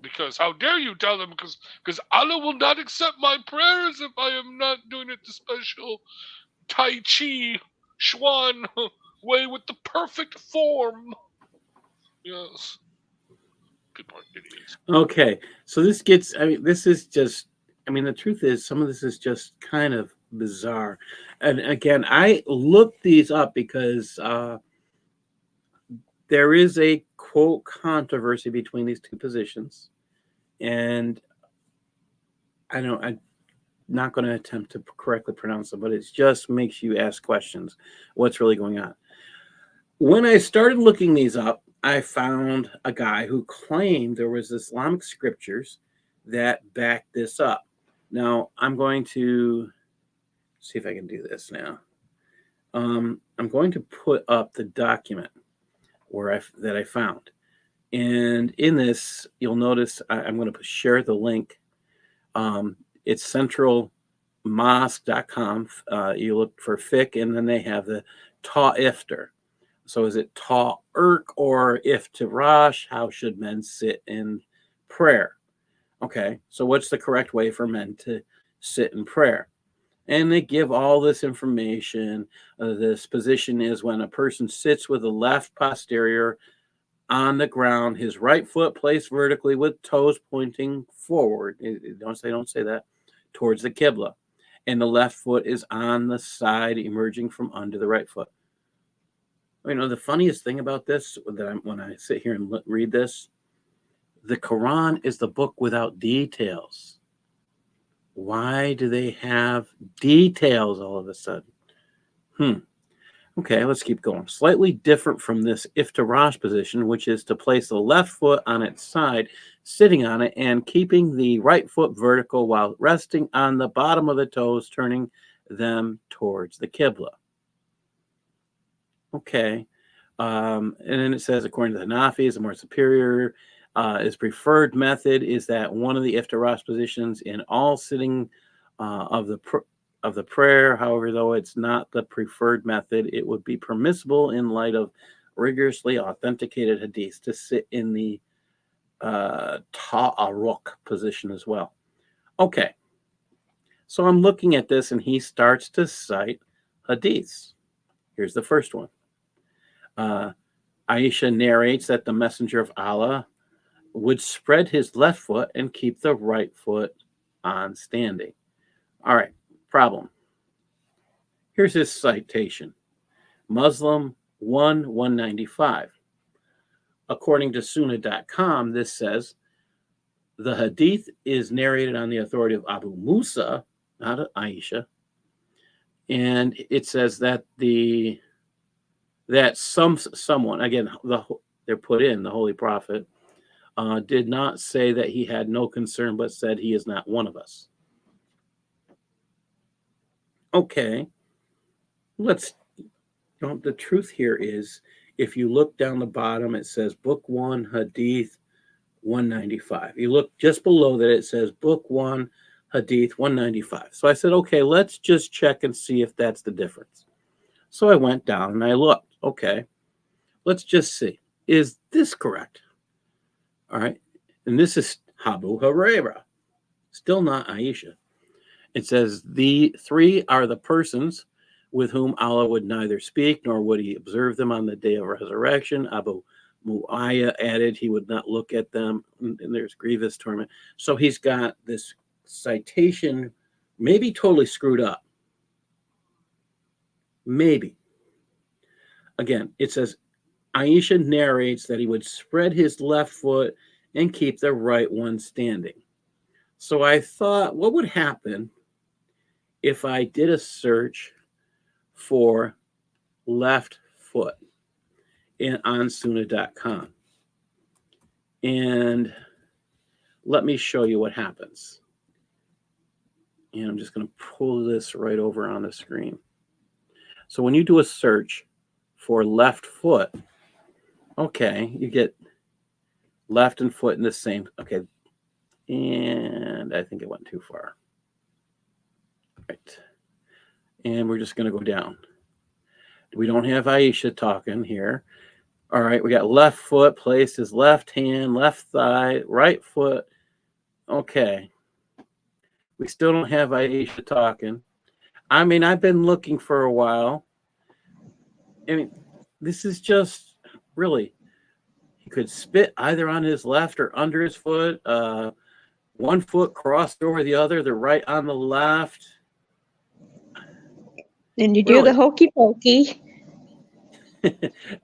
Because how dare you tell them, because Allah will not accept my prayers if I am not doing it the special Tai Chi Chuan way with the perfect form. Yes. People are idiots. Okay, so this gets, this is just, the truth is some of this is just kind of bizarre. And again, I looked these up because there is a quote controversy between these two positions. And I'm not going to attempt to correctly pronounce it, but it just makes you ask questions. What's really going on? When I started looking these up, I found a guy who claimed there was Islamic scriptures that back this up. Now, I'm going to see if I can do this now. I'm going to put up the document that I found. And in this, you'll notice I'm going to share the link. It's centralmosque.com. You look for fiqh, and then they have the Ta'iftar. So is it Ta'irq or Iftirash? How should men sit in prayer? Okay, so what's the correct way for men to sit in prayer? And they give all this information. This position is when a person sits with the left posterior on the ground, his right foot placed vertically with toes pointing forward. Don't say that. Towards the Qibla. And the left foot is on the side emerging from under the right foot. The funniest thing about this, when I sit here and read this, the Quran is the book without details. Why do they have details all of a sudden? Okay, let's keep going. Slightly different from this iftirash position, which is to place the left foot on its side, sitting on it, and keeping the right foot vertical while resting on the bottom of the toes, turning them towards the Qibla. Okay. And then it says, according to the Hanafis, the more superior is preferred method is that one of the iftirash positions in all sitting of the prayer. However, though it's not the preferred method, it would be permissible in light of rigorously authenticated hadiths to sit in the ta'arruq position as well. Okay. So I'm looking at this, and he starts to cite hadiths. Here's the first one. Aisha narrates that the Messenger of Allah would spread his left foot and keep the right foot on standing. All right, problem. Here's his citation. Muslim 195. According to Sunnah.com, this says, the hadith is narrated on the authority of Abu Musa, not Aisha. And it says that someone, again, they're put in, the Holy Prophet, did not say that he had no concern, but said he is not one of us. Okay. The truth here is, if you look down the bottom, it says Book 1, Hadith 195. You look just below that, it says Book 1, Hadith 195. So I said, okay, let's just check and see if that's the difference. So I went down and I looked. Okay, let's just see. Is this correct? All right. And this is Abu Hurairah, still not Aisha. It says the three are the persons with whom Allah would neither speak nor would he observe them on the day of resurrection. Abu Mu'ayya added he would not look at them, and there's grievous torment. So he's got this citation maybe totally screwed up. Maybe. Again, it says Aisha narrates that he would spread his left foot and keep the right one standing. So I thought, what would happen if I did a search for left foot? on Sunnah.com. And let me show you what happens. And I'm just going to pull this right over on the screen. So when you do a search for left foot, okay, you get left and foot in the same. Okay. And I think it went too far. Right. And we're just going to go down. We don't have Aisha talking here. All right. We got left foot placed his left hand, left thigh, right foot. Okay. We still don't have Aisha talking. I mean, I've been looking for a while. I mean, this is just really, he could spit either on his left or under his foot. One foot crossed over the other, the right on the left. Then you do the hokey pokey.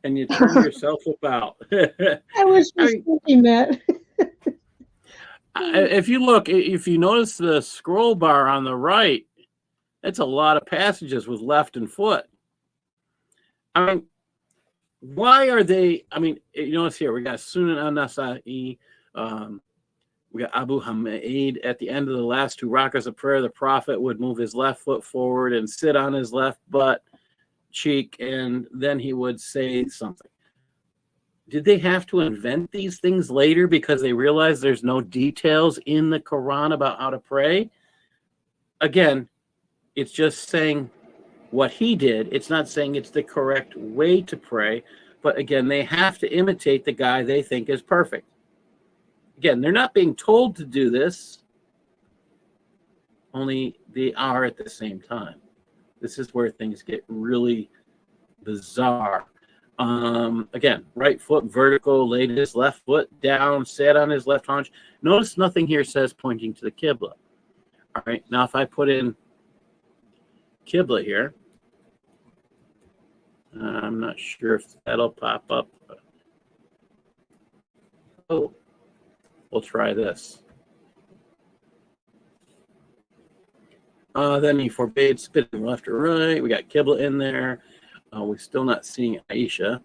And you turn yourself about. I was just thinking that. If you notice the scroll bar on the right, it's a lot of passages with left and foot. I mean, why are they? I mean, you notice here we got Sunan al-Nasa'i, we got Abu Hamid at the end of the last two rakas of prayer. The prophet would move his left foot forward and sit on his left butt cheek, and then he would say something. Did they have to invent these things later because they realized there's no details in the Quran about how to pray? Again, it's just saying what he did. It's not saying it's the correct way to pray. But again, they have to imitate the guy they think is perfect. Again, they're not being told to do this. Only they are at the same time. This is where things get really bizarre. Again, right foot vertical, laid his left foot down, sat on his left haunch. Notice nothing here says pointing to the Qibla. All right, now if I put in Qibla here, I'm not sure if that'll pop up. Oh, we'll try this. Then he forbade spitting left or right. We got Qibla in there. We're still not seeing Aisha.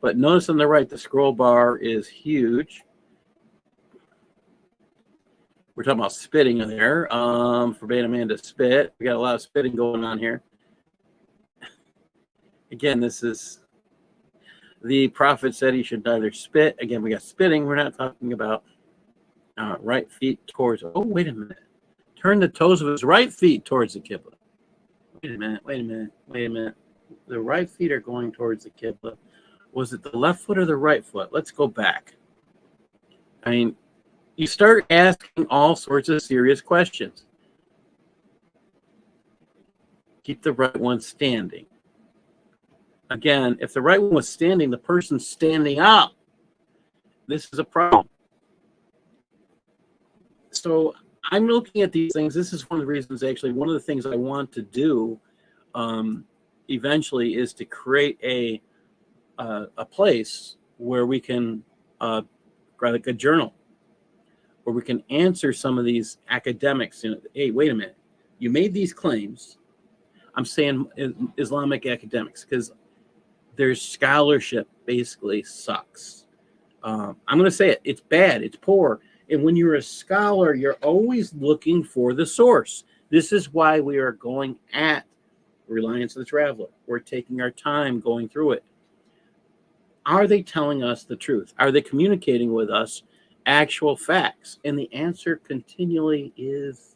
But notice on the right, the scroll bar is huge. We're talking about spitting in there. Forbade a man to spit. We got a lot of spitting going on here. Again, this is the prophet said he should neither spit. Again, we got spitting. We're not talking about right feet towards. Oh, wait a minute. Turn the toes of his right feet towards the Qibla. Wait a minute. The right feet are going towards the Qibla. Was it the left foot or the right foot? Let's go back. I mean, you start asking all sorts of serious questions. Keep the right one standing. Again, if the right one was standing, the person's standing up. This is a problem. So I'm looking at these things. This is one of the reasons, actually, one of the things I want to do eventually is to create a place where we can, like a journal, where we can answer some of these academics. You know, hey, wait a minute. You made these claims. I'm saying Islamic academics because their scholarship basically sucks. I'm going to say it. It's bad. It's poor. And when you're a scholar, you're always looking for the source. This is why we are going at Reliance of the Traveler. We're taking our time going through it. Are they telling us the truth? Are they communicating with us actual facts? And the answer continually is,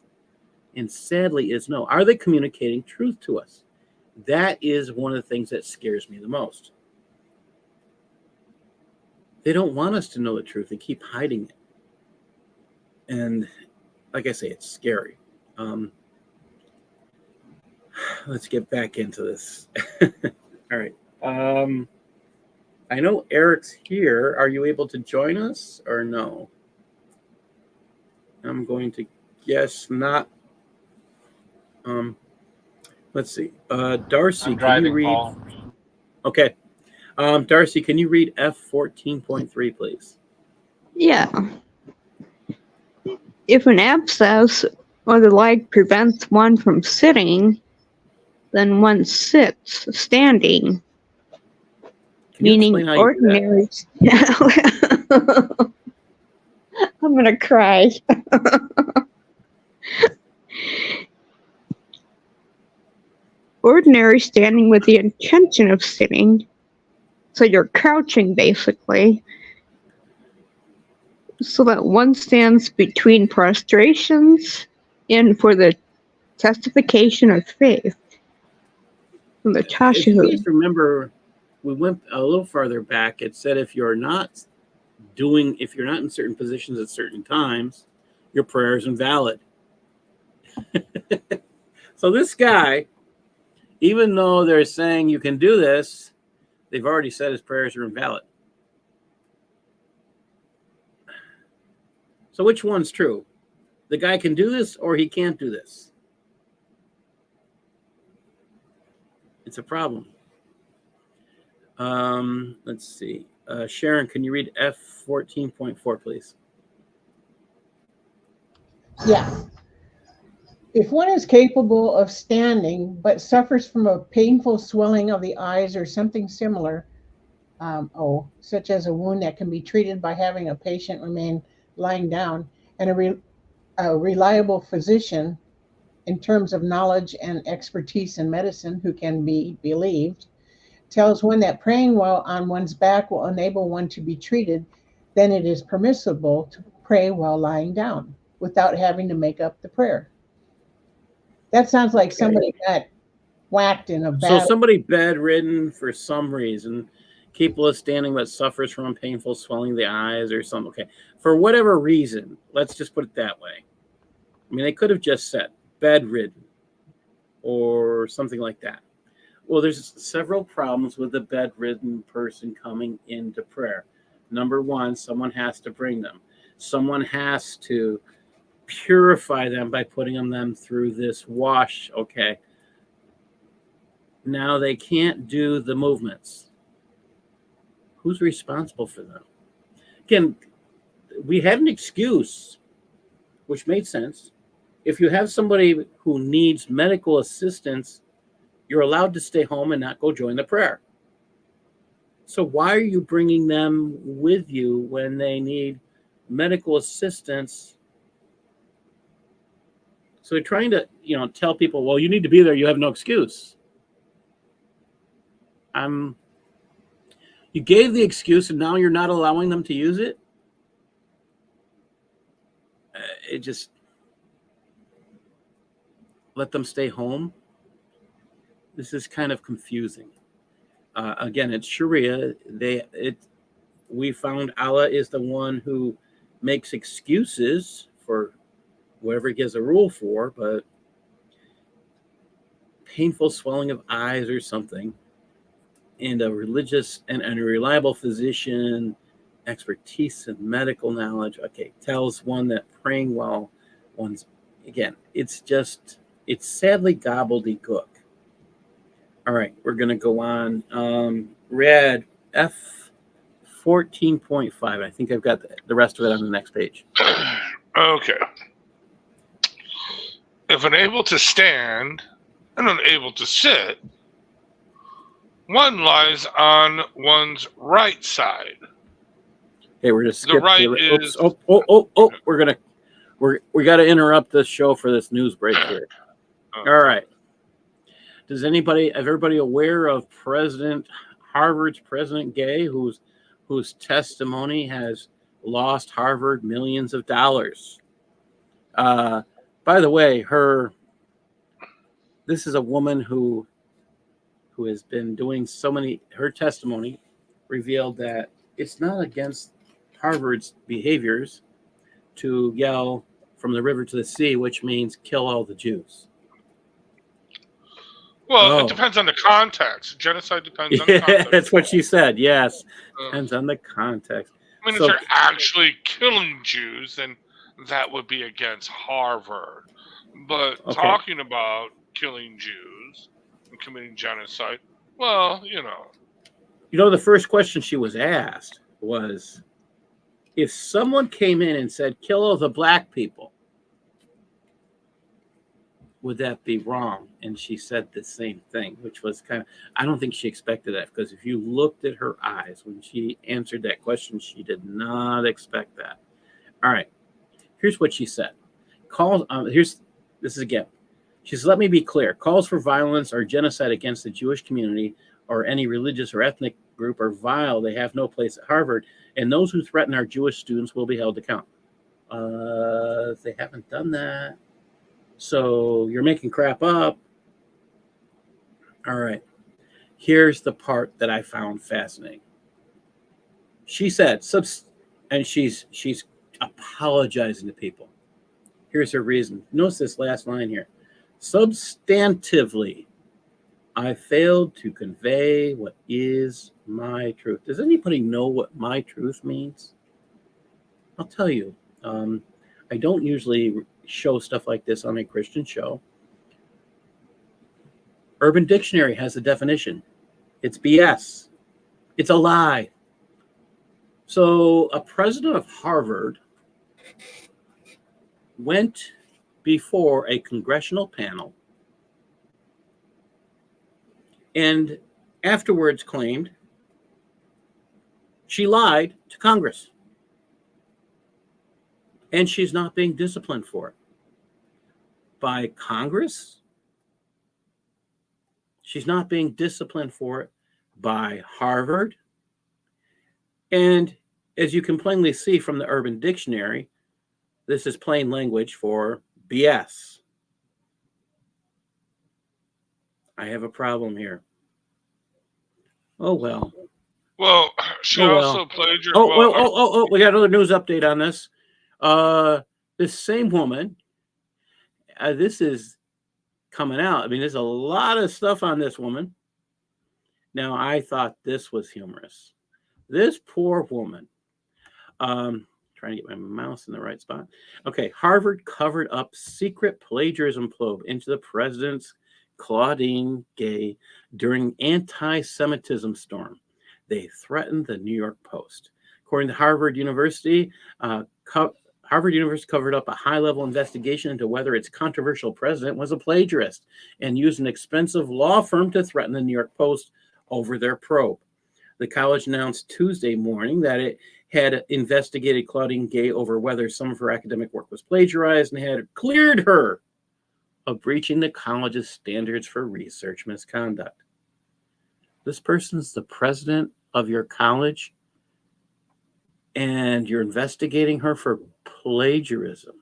and sadly is no. Are they communicating truth to us? That is one of the things that scares me the most. They don't want us to know the truth. They keep hiding it. And like I say, it's scary. Let's get back into this. All right. I know Eric's here. Are you able to join us or no? I'm going to guess not. Let's see. Darcy, can you read? Paul. Okay. Darcy, can you read F14.3, please? Yeah. If an abscess or the like prevents one from sitting, then one sits standing. you meaning explain how you do that? ordinary. I'm gonna cry. Ordinary standing with the intention of sitting. So you're crouching basically. So that one stands between prostrations and for the testification of faith. From the If you Tashahu. guys remember, we went a little farther back. It said if you're not in certain positions at certain times, your prayer is invalid. So this guy, even though they're saying you can do this, they've already said his prayers are invalid. So which one's true? The guy can do this or he can't do this? It's a problem. Let's see. Sharon, can you read F14.4, please? Yeah. If one is capable of standing but suffers from a painful swelling of the eyes or something similar, such as a wound that can be treated by having a patient remain lying down, and a reliable physician in terms of knowledge and expertise in medicine who can be believed, tells one that praying while on one's back will enable one to be treated, then it is permissible to pray while lying down without having to make up the prayer. That sounds like somebody got whacked in a So battle. somebody bedridden for some reason, capable of standing but suffers from a painful swelling of the eyes or something. Okay. For whatever reason, let's just put it that way. I mean, they could have just said bedridden or something like that. Well, there's several problems with a bedridden person coming into prayer. Number one, someone has to bring them. Someone has to purify them by putting them through this wash. Okay. Now they can't do the movements. Who's responsible for them? Again, we had an excuse, which made sense. If you have somebody who needs medical assistance, you're allowed to stay home and not go join the prayer. So why are you bringing them with you when they need medical assistance? So they're trying to, tell people, well, you need to be there. You have no excuse. You gave the excuse and now you're not allowing them to use it. It just let them stay home. This is kind of confusing. Again, it's Shariah. We found Allah is the one who makes excuses for whatever he gives a rule for, but painful swelling of eyes or something, and a religious and a reliable physician, expertise in medical knowledge, tells one that praying while one's, again, it's sadly gobbledygook. All right, we're going to go on. Read F14.5. I think I've got the rest of it on the next page. Okay. If unable to stand and unable to sit, one lies on one's right side. Okay, we're just skip the right is. we got to interrupt this show for this news break here. All right. Is everybody aware of Harvard's President Gay, whose testimony has lost Harvard millions of dollars? By the way, this is a woman who has been doing her testimony revealed that it's not against Harvard's behaviors to yell from the river to the sea, which means kill all the Jews. Well, It depends on the context. Genocide depends on the context. That's what she said. Yes. Depends on the context. I mean, if they're actually killing Jews, then that would be against Harvard. But talking about killing Jews and committing genocide, well, the first question she was asked was, if someone came in and said, kill all the black people, would that be wrong? And she said the same thing, which was kind of, I don't think she expected that, because if you looked at her eyes when she answered that question, she did not expect that. All right, here's what she said. This is again. She says, let me be clear. Calls for violence or genocide against the Jewish community or any religious or ethnic group are vile. They have no place at Harvard, and those who threaten our Jewish students will be held to account. They haven't done that. So you're making crap up. All right. Here's the part that I found fascinating. She said, and she's apologizing to people. Here's her reason. Notice this last line here. Substantively, I failed to convey what is my truth. Does anybody know what my truth means? I'll tell you. I don't usually show stuff like this on a Christian show. Urban Dictionary has a definition. It's BS. It's a lie. So a president of Harvard went before a congressional panel and afterwards claimed she lied to Congress. And she's not being disciplined for it. By Congress? She's not being disciplined for it by Harvard. And as you can plainly see from the Urban Dictionary, this is plain language for BS. I have a problem here. Oh, well. Well, she also played your. We got another news update on this. This same woman, this is coming out. I mean, there's a lot of stuff on this woman. Now, I thought this was humorous. This poor woman, trying to get my mouse in the right spot. Okay, Harvard covered up secret plagiarism probe into the president's Claudine Gay during anti-Semitism storm. They threatened the New York Post. According to Harvard University, Harvard University covered up a high-level investigation into whether its controversial president was a plagiarist and used an expensive law firm to threaten the New York Post over their probe. The college announced Tuesday morning that it had investigated Claudine Gay over whether some of her academic work was plagiarized and had cleared her of breaching the college's standards for research misconduct. This person's the president of your college, and you're investigating her for plagiarism.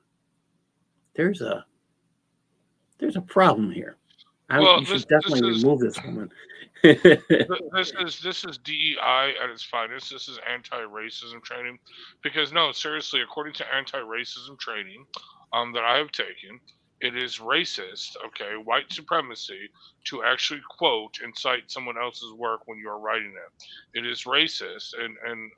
There's a problem here. You should definitely remove this woman. This is DEI at its finest. This is anti-racism training. Because no, seriously, according to anti-racism training that I have taken, it is racist, okay, white supremacy, to actually quote and cite someone else's work when you're writing it. It is racist and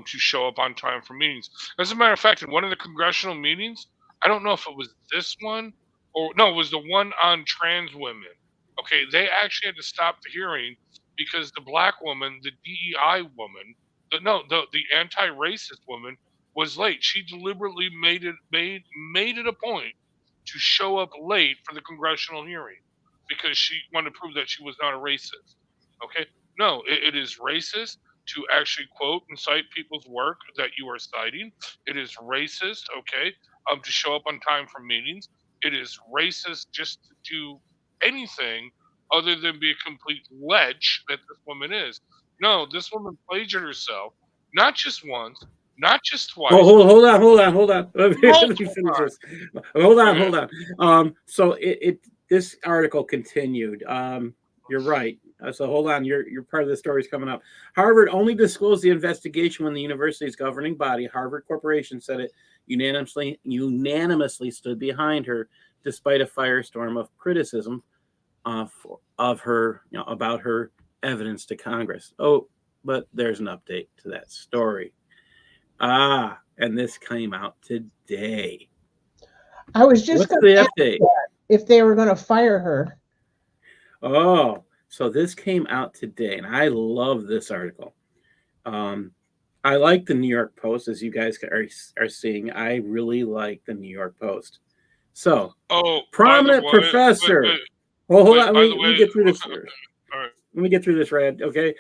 to show up on time for meetings. As a matter of fact, in one of the congressional meetings, I don't know if it was this one or no, it was the one on trans women. Okay, they actually had to stop the hearing because the black woman, the DEI woman, the anti-racist woman was late. She deliberately made it a point to show up late for the congressional hearing because she wanted to prove that she was not a racist. Okay, no, it is racist to actually quote and cite people's work that you are citing. It is racist, okay, to show up on time for meetings. It is racist just to do anything other than be a complete lech that this woman is. No, this woman plagiarized herself, not just once, not just twice. Oh, hold on. Let me finish this. Hold on. So this article continued. You're right. So hold on. Your part of the story is coming up. Harvard only disclosed the investigation when the university's governing body, Harvard Corporation, said it unanimously stood behind her, despite a firestorm of criticism of her, about her evidence to Congress. Oh, but there's an update to that story. And this came out today. I was just going to ask that if they were going to fire her. Oh, so this came out today, and I love this article. I like the New York Post, as you guys are seeing. I really like the New York Post. So, Oh, prominent by the way, professor. wait, Well, hold wait, on. by the Let me way, get through this okay, first. all right. Let me get through this, Rad. Okay.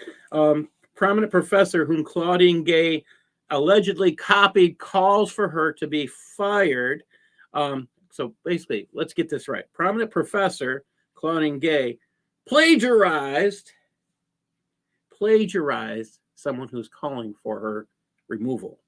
Prominent professor whom Claudine Gay allegedly copied calls for her to be fired. So basically, let's get this right. Prominent professor Claudine Gay plagiarized someone who's calling for her removal.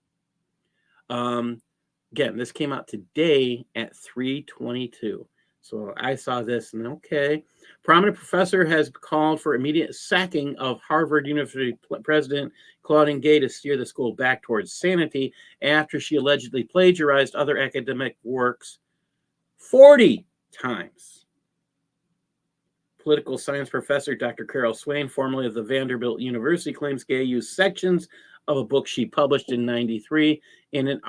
Again, this came out today at 3:22. So I saw this and okay. Prominent professor has called for immediate sacking of Harvard University president Claudine Gay to steer the school back towards sanity after she allegedly plagiarized other academic works 40 times. Political science professor Dr. Carol Swain, formerly of the Vanderbilt University, claims Gay used sections of a book she published in 93 in an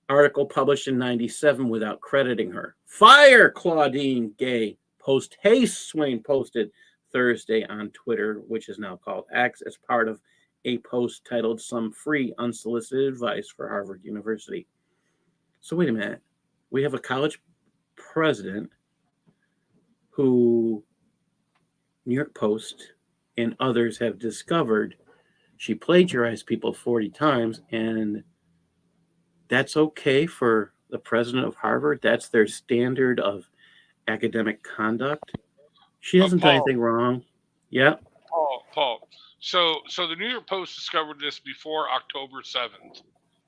article published in 97 without crediting her. Fire Claudine Gay. Post haste, Swain posted Thursday on Twitter, which is now called X, as part of a post titled Some Free Unsolicited Advice for Harvard University. So wait a minute. We have a college president who New York Post and others have discovered she plagiarized people 40 times, and that's okay for the president of Harvard. That's their standard of academic conduct. She hasn't done Paul, anything wrong. Yeah. Paul. So the New York Post discovered this before October 7th.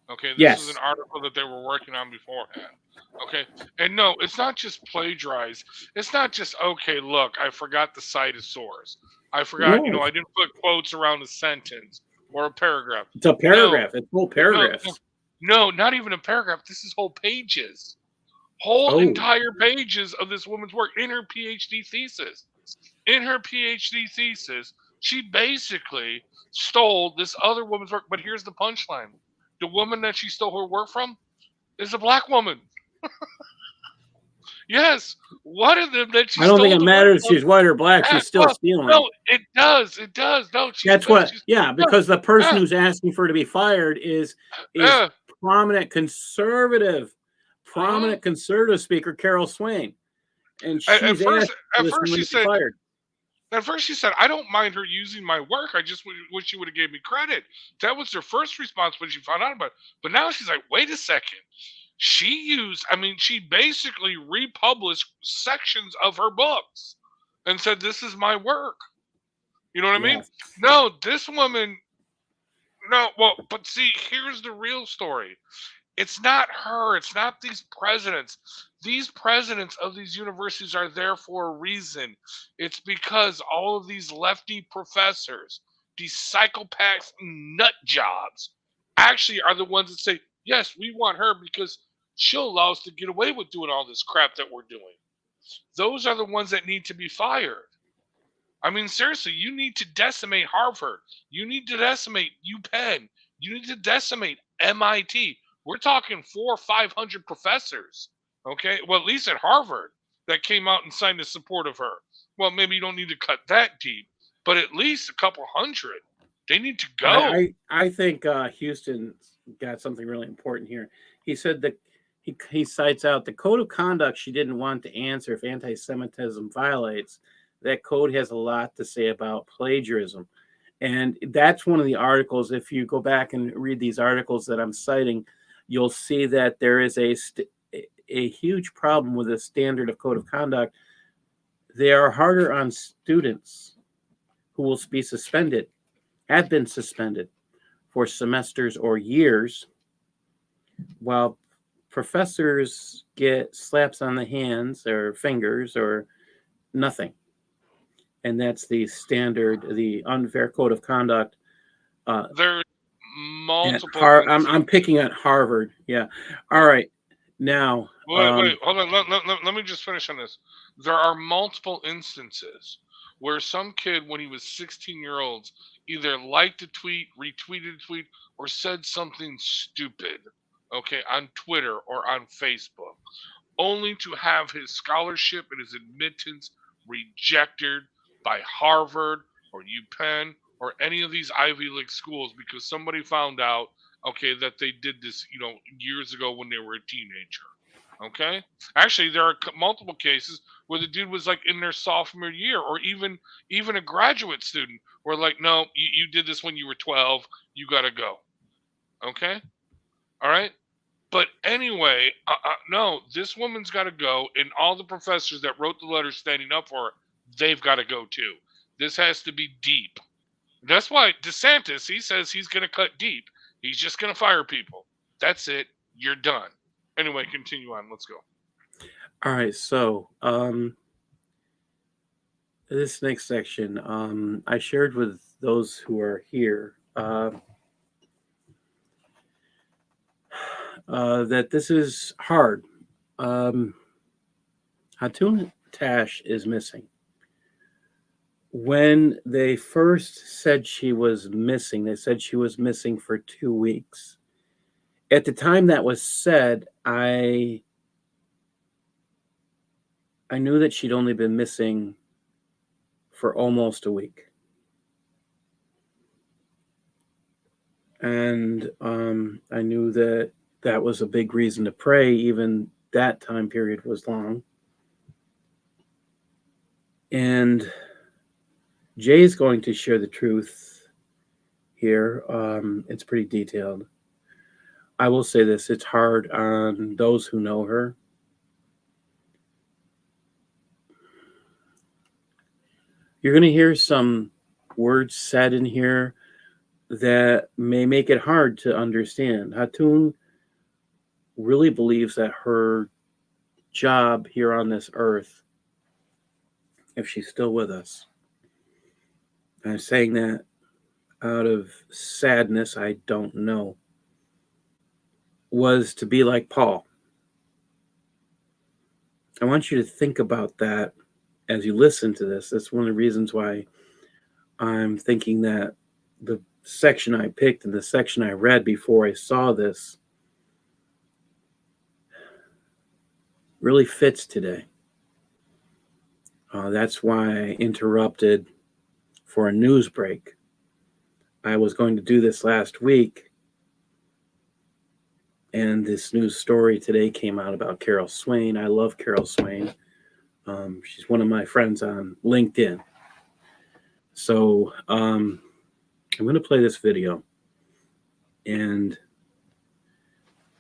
Okay, this is an Yes. article that they were working on beforehand. Okay, and no, it's not just plagiarize. It's not just okay. Look, I forgot the cite a source. I forgot, No. I didn't put quotes around a sentence or a paragraph. It's a paragraph. It's whole No, paragraphs. no, not even a paragraph. This is whole pages, whole Oh. entire pages of this woman's work in her PhD thesis. In her PhD thesis, she basically stole this other woman's work. But here's the punchline: the woman that she stole her work from is a black woman. Yes, one of them that she I don't stole think it the work matters if from. she's white or black. Yeah, She's still well, stealing. no, it does. It does. No, That's what. she's Yeah, no, because the person yeah, who's asking for her to be fired is yeah. prominent conservative Mhm. speaker Carol Swain, and At, she's asked for at this first woman she to be said, fired. I don't mind her using my work. I just wish she would have gave me credit. That was her first response when she found out about it. But now she's like, wait a second. She basically republished sections of her books and said, this is my work. You know what I mean? Yes. No, this woman, no, well, but see, here's the real story. It's not her. It's not these presidents. These presidents of these universities are there for a reason. It's because all of these lefty professors, these psychopaths, nut jobs, actually are the ones that say, yes, we want her because she'll allow us to get away with doing all this crap that we're doing. Those are the ones that need to be fired. I mean, seriously, you need to decimate Harvard. You need to decimate UPenn. You need to decimate MIT. We're talking 400 or 500 professors, okay? Well, at least at Harvard, that came out and signed the support of her. Well, maybe you don't need to cut that deep, but at least a couple hundred. They need to go. I think Houston got something really important here. He said that he cites out the code of conduct she didn't want to answer if anti-Semitism violates. That code has a lot to say about plagiarism. And that's one of the articles. If you go back and read these articles that I'm citing, you'll see that there is a huge problem with the standard of code of conduct. They are harder on students who will be suspended, have been suspended for semesters or years, while professors get slaps on the hands or fingers or nothing. And that's the standard, the unfair code of conduct. There's multiple. I'm picking at Harvard. Yeah. All right. Now. Wait, hold on. Let me just finish on this. There are multiple instances where some kid, when he was 16-year-olds, either liked a tweet, retweeted a tweet, or said something stupid, okay, on Twitter or on Facebook, only to have his scholarship and his admittance rejected by Harvard or UPenn or any of these Ivy League schools because somebody found out, okay, that they did this, years ago when they were a teenager. Okay. Actually, there are multiple cases where the dude was like in their sophomore year, or even a graduate student, where like, no, you did this when you were 12. You got to go. Okay. All right. But anyway, no, this woman's got to go, and all the professors that wrote the letters standing up for her, they've got to go too. This has to be deep. That's why DeSantis, he says he's going to cut deep. He's just going to fire people. That's it. You're done. Anyway, continue on. Let's go. All right, so this next section, I shared with those who are here that this is hard. Hatun Tash is missing. When they first said she was missing, they said she was missing for 2 weeks. At the time that was said, I knew that she'd only been missing for almost a week. And I knew that that was a big reason to pray. Even that time period was long. And Jay's going to share the truth here. It's pretty detailed. I will say this, it's hard on those who know her. You're going to hear some words said in here that may make it hard to understand. Hatun really believes that her job here on this earth, if she's still with us, I'm saying that out of sadness, I don't know, was to be like Paul. I want you to think about that as you listen to this. That's one of the reasons why I'm thinking that the section I picked and the section I read before I saw this really fits today. That's why I interrupted for a news break. I was going to do this last week, and this news story today came out about Carol Swain. I love Carol Swain. She's one of my friends on LinkedIn. So I'm going to play this video, and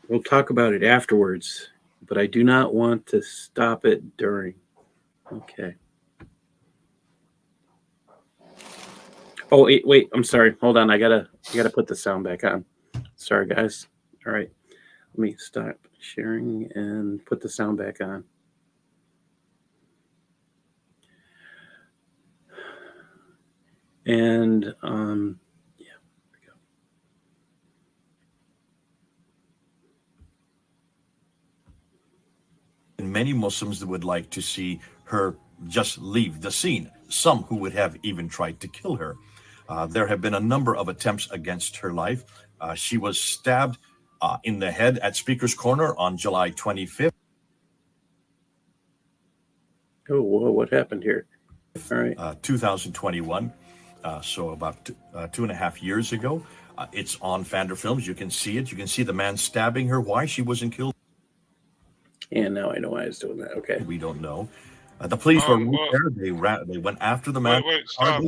we'll talk about it afterwards, but I do not want to stop it during. Okay. Oh, wait, I'm sorry. Hold on. I gotta put the sound back on. Sorry, guys. All right. Let me stop sharing and put the sound back on. And yeah, there we go. And many Muslims would like to see her just leave the scene. Some who would have even tried to kill her. There have been a number of attempts against her life. She was stabbed in the head at Speaker's Corner on July 25th. Oh, whoa, what happened here? All right. 2021, so about 2.5 years ago. It's on Fander Films. You can see it. You can see the man stabbing her. Why she wasn't killed? And now I know why I was doing that. Okay. We don't know. The police were there. They went after the man. Wait, stop.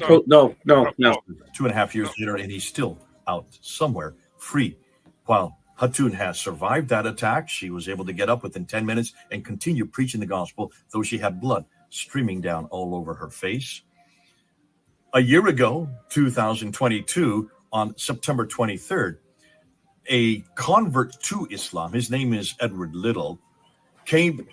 Oh, no. 2.5 years later, and he's still out somewhere, free. While Hatun has survived that attack, she was able to get up within 10 minutes and continue preaching the gospel, though she had blood streaming down all over her face. A year ago, 2022, on September 23rd, a convert to Islam, his name is Edward Little, came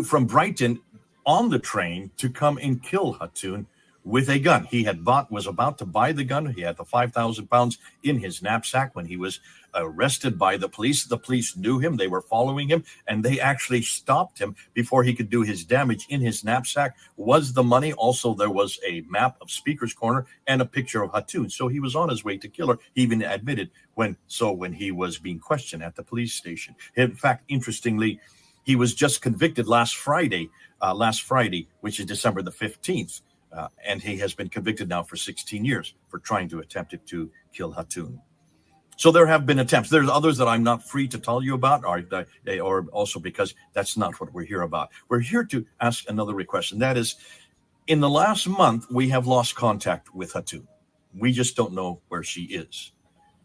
from Brighton on the train to come and kill Hatun with a gun. He was about to buy the gun. He had the 5,000 pounds in his knapsack when he was arrested by the police. The police knew him. They were following him, and they actually stopped him before he could do his damage. In his knapsack was the money. Also, there was a map of Speaker's Corner and a picture of Hatun. So he was on his way to kill her. He even admitted when he was being questioned at the police station. In fact, interestingly, he was just convicted last Friday, which is December the 15th. And he has been convicted now for 16 years for trying to attempt to kill Hatun. So there have been attempts. There's others that I'm not free to tell you about, or also because that's not what we're here about. We're here to ask another request, and that is, in the last month, we have lost contact with Hatun. We just don't know where she is.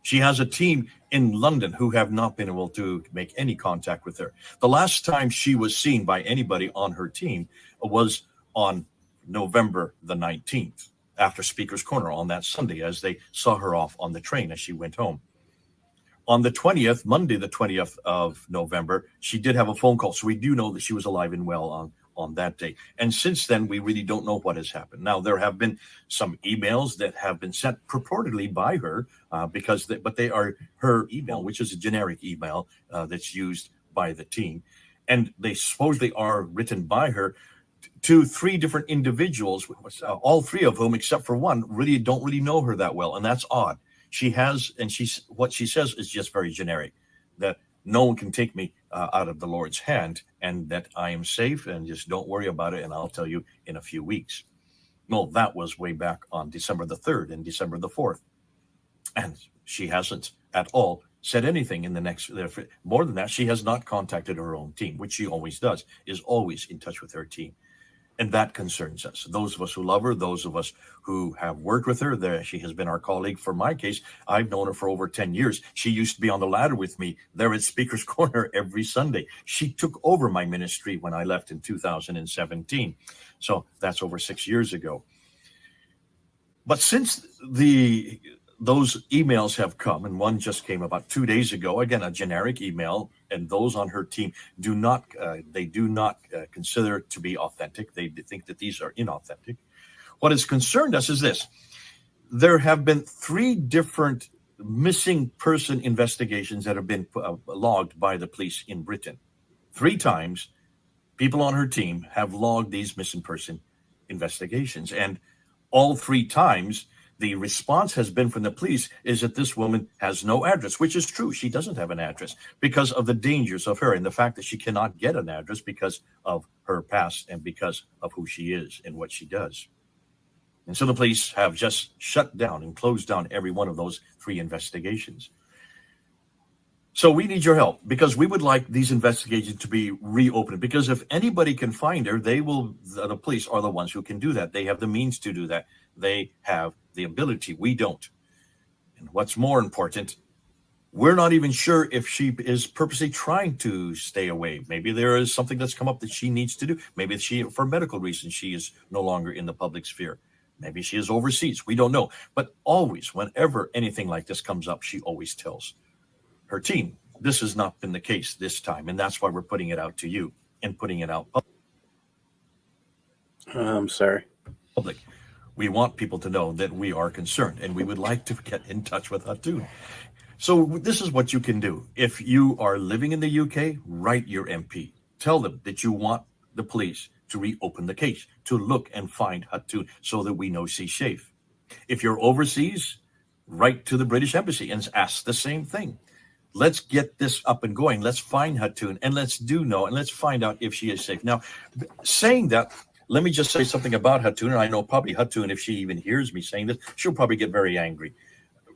She has a team in London who have not been able to make any contact with her. The last time she was seen by anybody on her team was on November the 19th, after Speaker's Corner on that Sunday, as they saw her off on the train as she went home. On the 20th, Monday, the 20th of November, she did have a phone call. So we do know that she was alive and well on that day. And since then, we really don't know what has happened. Now, there have been some emails that have been sent purportedly by her, but they are her email, which is a generic email that's used by the team. And they supposedly are written by her to 3 different individuals, all 3 of whom, except for one, really don't really know her that well. And that's odd. What she says is just very generic, that no one can take me out of the Lord's hand, and that I am safe, and just don't worry about it, and I'll tell you in a few weeks. Well, that was way back on December the 3rd and December the 4th. And she hasn't at all said anything in the next, more than that, she has not contacted her own team, which she always does, is always in touch with her team. And that concerns us. Those of us who love her, those of us who have worked with her, she has been our colleague. For my case, I've known her for over 10 years. She used to be on the ladder with me there at Speaker's Corner every Sunday. She took over my ministry when I left in 2017. So that's over 6 years ago. But since those emails have come, and one just came about 2 days ago, again, a generic email, and those on her team do not consider it to be authentic. They think that these are inauthentic. What has concerned us is this: there have been 3 different missing person investigations that have been logged by the police in Britain. 3 times, people on her team have logged these missing person investigations, and all 3 times, the response has been from the police is that this woman has no address, which is true. She doesn't have an address because of the dangers of her and the fact that she cannot get an address because of her past and because of who she is and what she does. And so the police have just shut down and closed down every one of those 3 investigations. So we need your help, because we would like these investigations to be reopened, because if anybody can find her, the police are the ones who can do that. They have the means to do that. They have the ability. We don't. And what's more important, we're not even sure if she is purposely trying to stay away. Maybe there is something that's come up that she needs to do. Maybe for medical reasons, she is no longer in the public sphere. Maybe she is overseas. We don't know. But always, whenever anything like this comes up, she always tells her team. This has not been the case this time, and that's why we're putting it out to you and putting it out I'm sorry. public. We want people to know that we are concerned, and we would like to get in touch with Hatun. So this is what you can do. If you are living in the UK, write your MP. Tell them that you want the police to reopen the case, to look and find Hatun so that we know she's safe. If you're overseas, write to the British Embassy and ask the same thing. Let's get this up and going. Let's find Hatun, and let's find out if she is safe. Now, saying that, let me just say something about Hatun, and I know probably Hatun, if she even hears me saying this, she'll probably get very angry,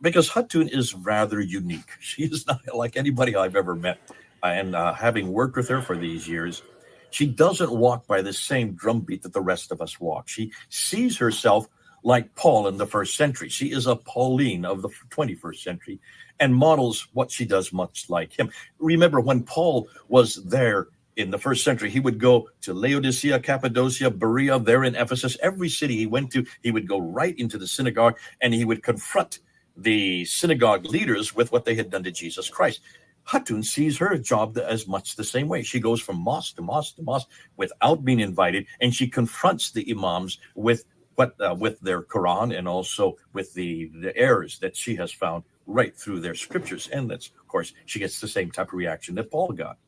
because Hatun is rather unique. She is not like anybody I've ever met, and having worked with her for these years, she doesn't walk by the same drumbeat that the rest of us walk. She sees herself like Paul in the 1st century. She is a Pauline of the 21st century and models what she does much like him. Remember, when Paul was there in the 1st century, he would go to Laodicea, Cappadocia, Berea, there in Ephesus. Every city he went to, he would go right into the synagogue, and he would confront the synagogue leaders with what they had done to Jesus Christ. Hatun sees her job as much the same way. She goes from mosque to mosque to mosque without being invited, and she confronts the imams with their Quran, and also with the errors that she has found right through their scriptures. And that's, of course, she gets the same type of reaction that Paul got.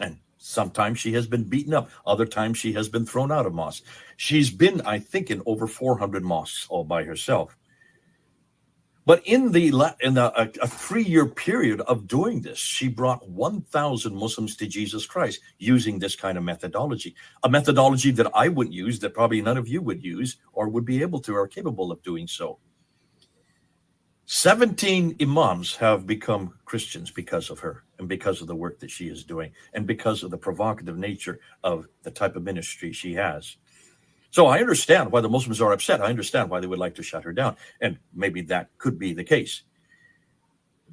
And sometimes she has been beaten up. Other times she has been thrown out of mosques. She's been, I think, in over 400 mosques all by herself. But in a 3-year period of doing this, she brought 1,000 Muslims to Jesus Christ using this kind of methodology, a methodology that I wouldn't use, that probably none of you would use or would be able to or capable of doing so. 17 imams have become Christians because of her and because of the work that she is doing and because of the provocative nature of the type of ministry she has. So I understand why the Muslims are upset. I understand why they would like to shut her down. And maybe that could be the case.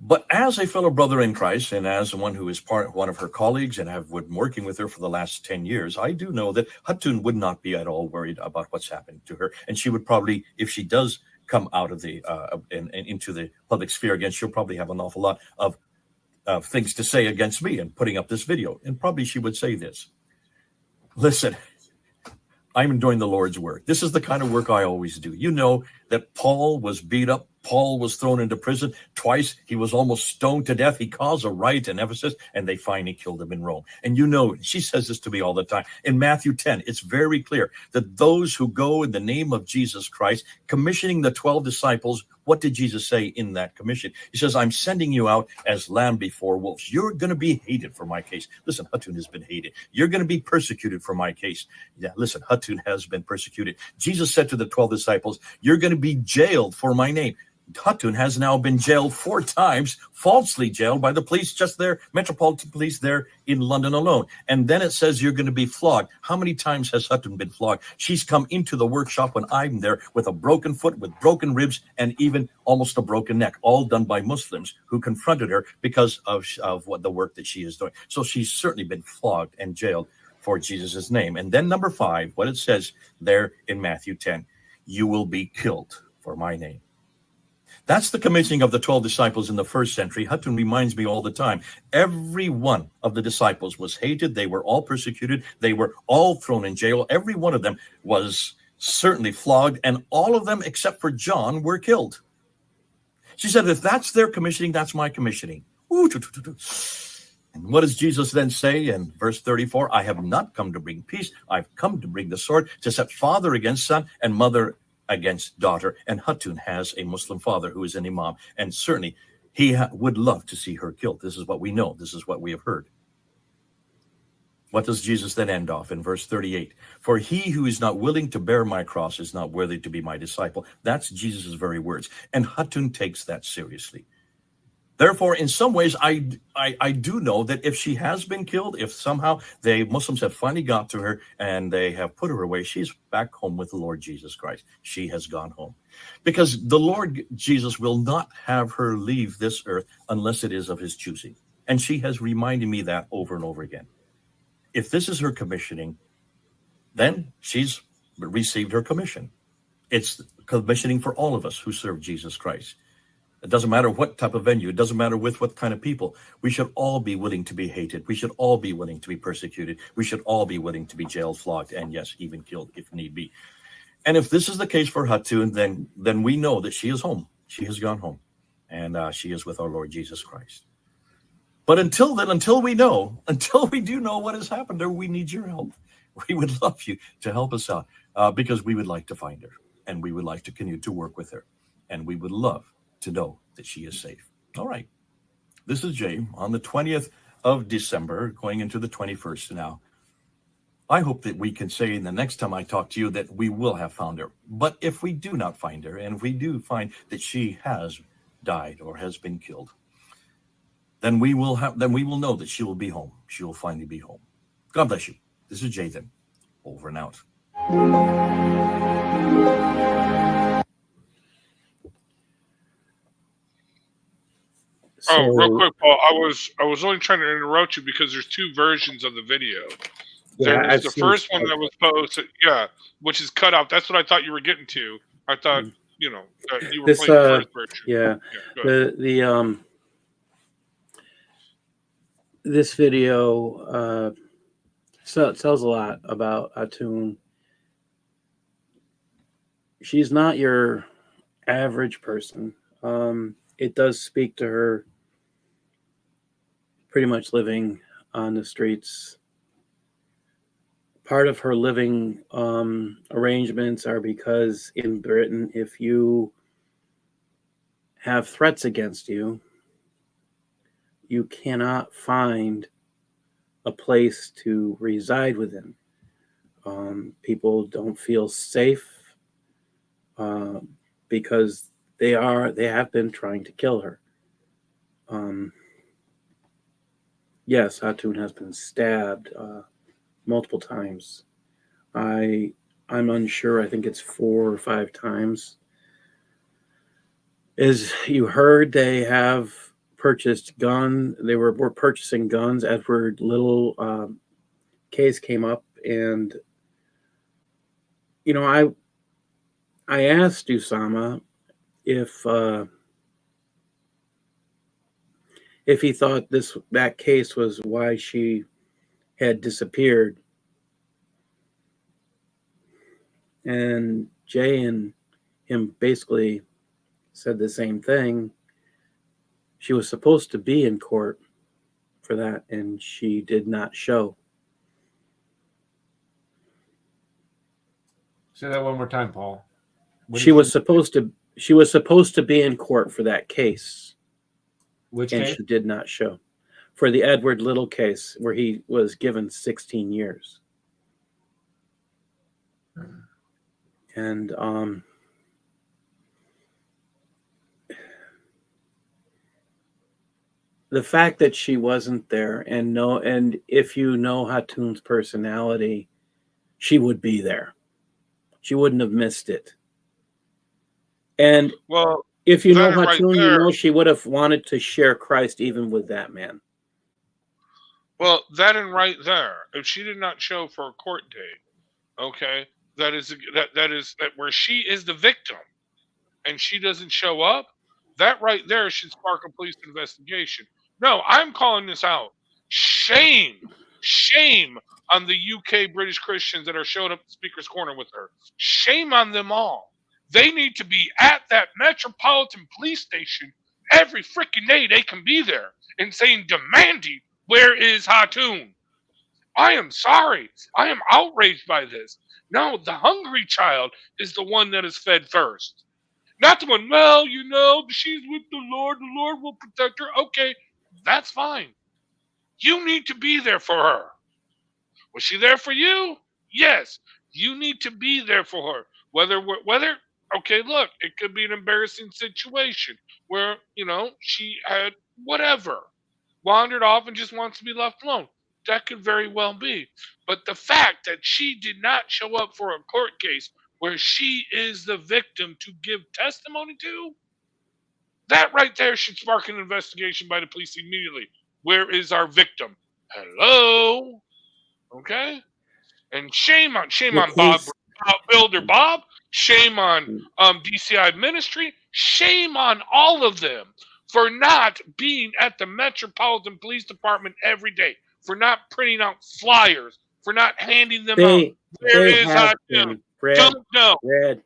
But as a fellow brother in Christ and as one who is one of her colleagues and have been working with her for the last 10 years, I do know that Hatun would not be at all worried about what's happening to her. And she would probably, if she does come out of the and into the public sphere again, she'll probably have an awful lot of things to say against me and putting up this video. And probably she would say this. Listen, I'm doing the Lord's work. This is the kind of work I always do. You know that Paul was beat up. Paul was thrown into prison twice. He was almost stoned to death. He caused a riot in Ephesus, and they finally killed him in Rome. And you know, she says this to me all the time. In Matthew 10, it's very clear that those who go in the name of Jesus Christ, commissioning the 12 disciples, what did Jesus say in that commission? He says, I'm sending you out as lamb before wolves. You're going to be hated for my case. Listen, Hatun has been hated. You're going to be persecuted for my case. Yeah, listen, Hatun has been persecuted. Jesus said to the 12 disciples, you're going to be jailed for my name. Hatun has now been jailed 4 times, falsely jailed by the police, just there, Metropolitan Police there in London alone. And then it says you're going to be flogged. How many times has Hatun been flogged? She's come into the workshop when I'm there with a broken foot, with broken ribs, and even almost a broken neck, all done by Muslims who confronted her because of what the work that she is doing. So she's certainly been flogged and jailed for Jesus' name. And then number 5, what it says there in Matthew 10, you will be killed for my name. That's the commissioning of the 12 disciples in the first century. Hatun reminds me all the time. Every one of the disciples was hated. They were all persecuted. They were all thrown in jail. Every one of them was certainly flogged, and all of them, except for John, were killed. She said, if that's their commissioning, that's my commissioning. And what does Jesus then say in verse 34? I have not come to bring peace. I've come to bring the sword, to set father against son and mother against daughter. And Hatun has a Muslim father who is an imam, and certainly he would love to see her killed. This is what we know. This is what we have heard. What does Jesus then end off in verse 38? For he who is not willing to bear my cross is not worthy to be my disciple. That's Jesus' very words. And Hatun takes that seriously. Therefore, in some ways, I do know that if she has been killed, if somehow the Muslims have finally got to her and they have put her away, she's back home with the Lord Jesus Christ. She has gone home. Because the Lord Jesus will not have her leave this earth unless it is of his choosing. And she has reminded me that over and over again. If this is her commissioning, then she's received her commission. It's commissioning for all of us who serve Jesus Christ. It doesn't matter what type of venue. It doesn't matter with what kind of people. We should all be willing to be hated. We should all be willing to be persecuted. We should all be willing to be jailed, flogged, and yes, even killed if need be. And if this is the case for Hatun, then we know that she is home. She has gone home, and she is with our Lord Jesus Christ. But until then, until we do know what has happened to her, we need your help. We would love you to help us out because we would like to find her, and we would like to continue to work with her, and we would love to know that she is safe. All right. This is Jay on the 20th of December, going into the 21st now. I hope that we can say in the next time I talk to you that we will have found her. But if we do not find her, and if we do find that she has died or has been killed, then we will know that she will be home. She will finally be home. God bless you. This is Jay then. Over and out. Real quick, Paul. I was only trying to interrupt you because there's 2 versions of the video. There's the first one that was posted, which is cut out. That's what I thought you were getting to. I thought, you were playing the first version. Yeah. This video tells a lot about Hatun. She's not your average person. It does speak to her pretty much living on the streets. Part of her living arrangements are because in Britain, if you have threats against you, you cannot find a place to reside within. People don't feel safe because They have been trying to kill her. Yes, Hatun has been stabbed multiple times. I'm unsure. I think it's 4 or 5 times. As you heard, they have purchased gun. They were purchasing guns. Edward Little case came up, and I asked Usama if he thought that case was why she had disappeared, and Jay and him basically said the same thing. She was supposed to be in court for that, and she did not show. Say that one more time, Paul. She was supposed to be in court for that case. Which and case? she did not show. For the Edward Little case, where he was given 16 years. And the fact that she wasn't there, and if you know Hatun's personality, she would be there. She wouldn't have missed it. And Well, if you know that right Hatun, you there- know she would have wanted to share Christ even with that man. Well, that and right there, if she did not show for a court date, okay, that is where she is the victim, and she doesn't show up. That right there should spark a police investigation. No, I'm calling this out. Shame on the UK British Christians that are showing up at the Speaker's Corner with her. Shame on them all. They need to be at that Metropolitan Police Station every freaking day they can be there and saying, demanding, where is Hatun? I am sorry. I am outraged by this. No, the hungry child is the one that is fed first. Not the one, well, she's with the Lord will protect her. Okay, that's fine. You need to be there for her. Was she there for you? Yes. You need to be there for her. Whether, okay, look, it could be an embarrassing situation where, she had whatever, wandered off and just wants to be left alone. That could very well be. But the fact that she did not show up for a court case where she is the victim to give testimony to, that right there should spark an investigation by the police immediately. Where is our victim? Hello? Okay? And shame on Bob, Builder Bob. Shame on DCI Ministry. Shame on all of them for not being at the Metropolitan Police Department every day, for not printing out flyers, for not handing them out. Where is Hatun? Don't know. Red.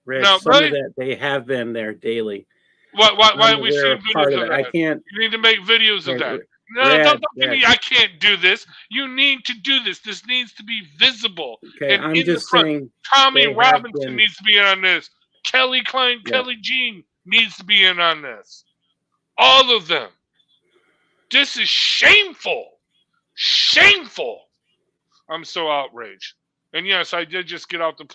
No, Some right? of that they have been there daily. Why are we seeing Part videos of of it. I that? can't. You need to make videos of that. No, Red, don't give Red. me. I can't do this. You need to do this. This needs to be visible. Okay, and I'm in just the front, saying. Tommy they have Robinson been- needs to be in on this. Kelly Klein, Yeah. Kelly Jean needs to be in on this. All of them. This is shameful. Shameful. I'm so outraged. And yes, I did just get out the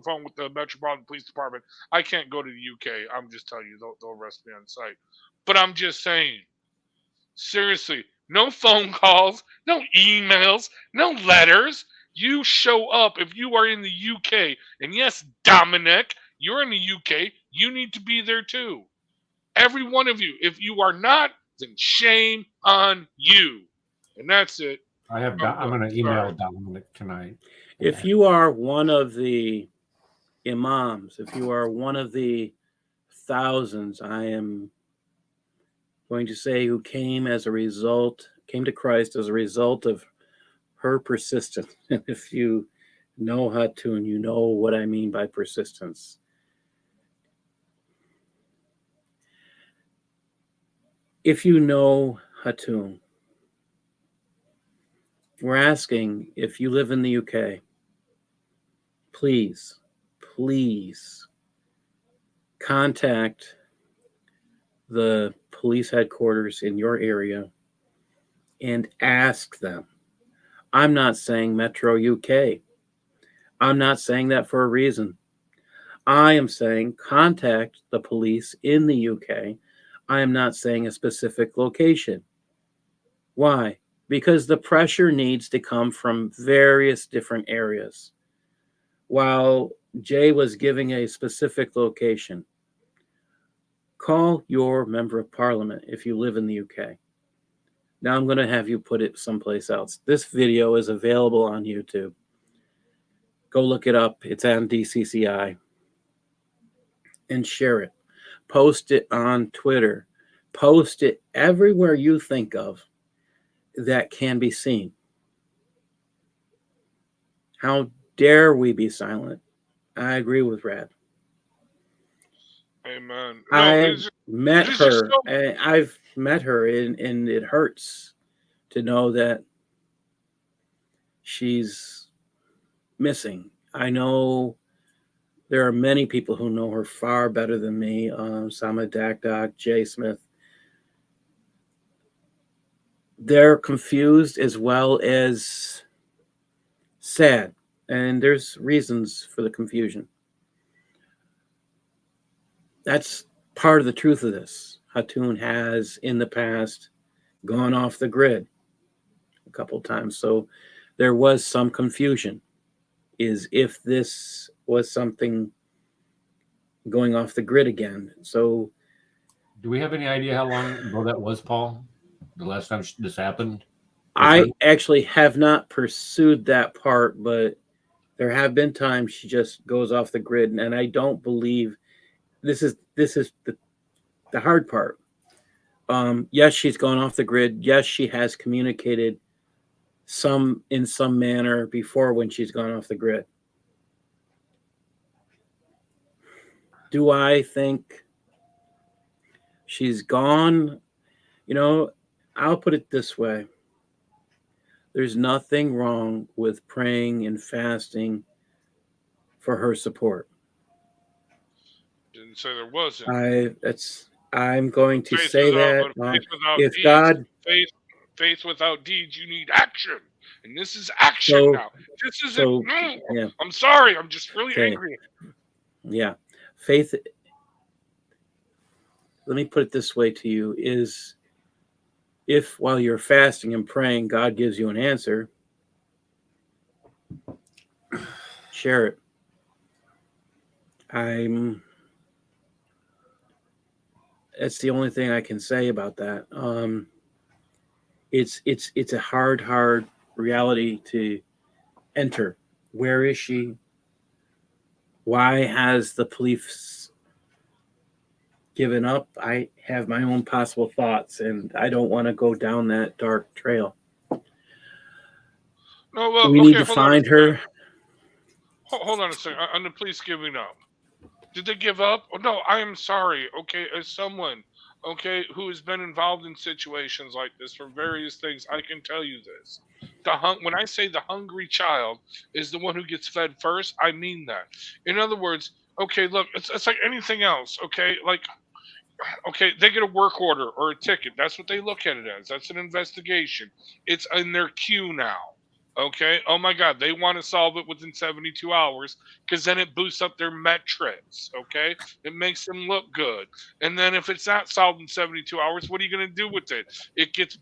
phone with the Metropolitan Police Department. I can't go to the UK. I'm just telling you, they'll arrest me on site. But I'm just saying, seriously, no phone calls, no emails, no letters. You show up if you are in the UK. And yes, Dominic, you're in the UK. You need to be there too. Every one of you. If you are not, then shame on you. And that's it. I'm going to email Dominic tonight. If you are one of the imams, if you are one of the thousands, I am going to say, who came to Christ as a result of her persistence. And if you know Hatun, you know what I mean by persistence. If you know Hatun, we're asking, if you live in the UK, please contact the police headquarters in your area and ask them. I'm not saying Metro UK. I'm not saying that for a reason. I am saying contact the police in the UK. I am not saying a specific location. Why? Because the pressure needs to come from various different areas. While Jay was giving a specific location, call your member of parliament if you live in the UK. Now I'm going to have you put it someplace else. This video is available on YouTube. Go look it up. It's on DCCI. And share it. Post it on Twitter. Post it everywhere you think of that can be seen. How dare we be silent? I agree with Rad. Amen. No, I've met it's just her. so- I've met her, and it hurts to know that she's missing. I know there are many people who know her far better than me. Sama Dakdak, Jay Smith. They're confused as well as sad, and there's reasons for the confusion. That's part of the truth of this. Hatun has in the past gone off the grid a couple of times, so there was some confusion. Is if this was something going off the grid again. So, Do we have any idea how long ago that was, Paul? The last time this happened? I actually have not pursued that part, but there have been times she just goes off the grid, and I don't believe this is the hard part. Yes, she's gone off the grid. Yes, she has communicated in some manner before when she's gone off the grid. Do I think she's gone? You know, I'll put it this way. There's nothing wrong with praying and fasting for her support. Didn't say there wasn't. I'm going to Faith say without- that faith without if deeds, God, faith without deeds, you need action, and this is action So- now. This isn't. yeah. I'm sorry. I'm just really Okay. angry. Yeah, faith. Let me put it this way to you: is if while you're fasting and praying, God gives you an answer, share it. That's the only thing I can say about that. It's a hard reality to enter. Where is she? Why has the police given up? I have my own possible thoughts, and I don't want to go down that dark trail. No, well, We okay, need to hold on a find second. her. Hold on a second. On the police giving up. Did they give up? Oh, no, I am sorry. Okay, as someone, okay, who has been involved in situations like this for various things, I can tell you this. When I say the hungry child is the one who gets fed first, I mean that. In other words, okay, look, it's like anything else. Okay, like, okay, they get a work order or a ticket. That's what they look at it as. That's an investigation. It's in their queue now. Okay. Oh my God, they want to solve it within 72 hours because then it boosts up their metrics. Okay, it makes them look good. And then if it's not solved in 72 hours, what are you going to do with it? It gets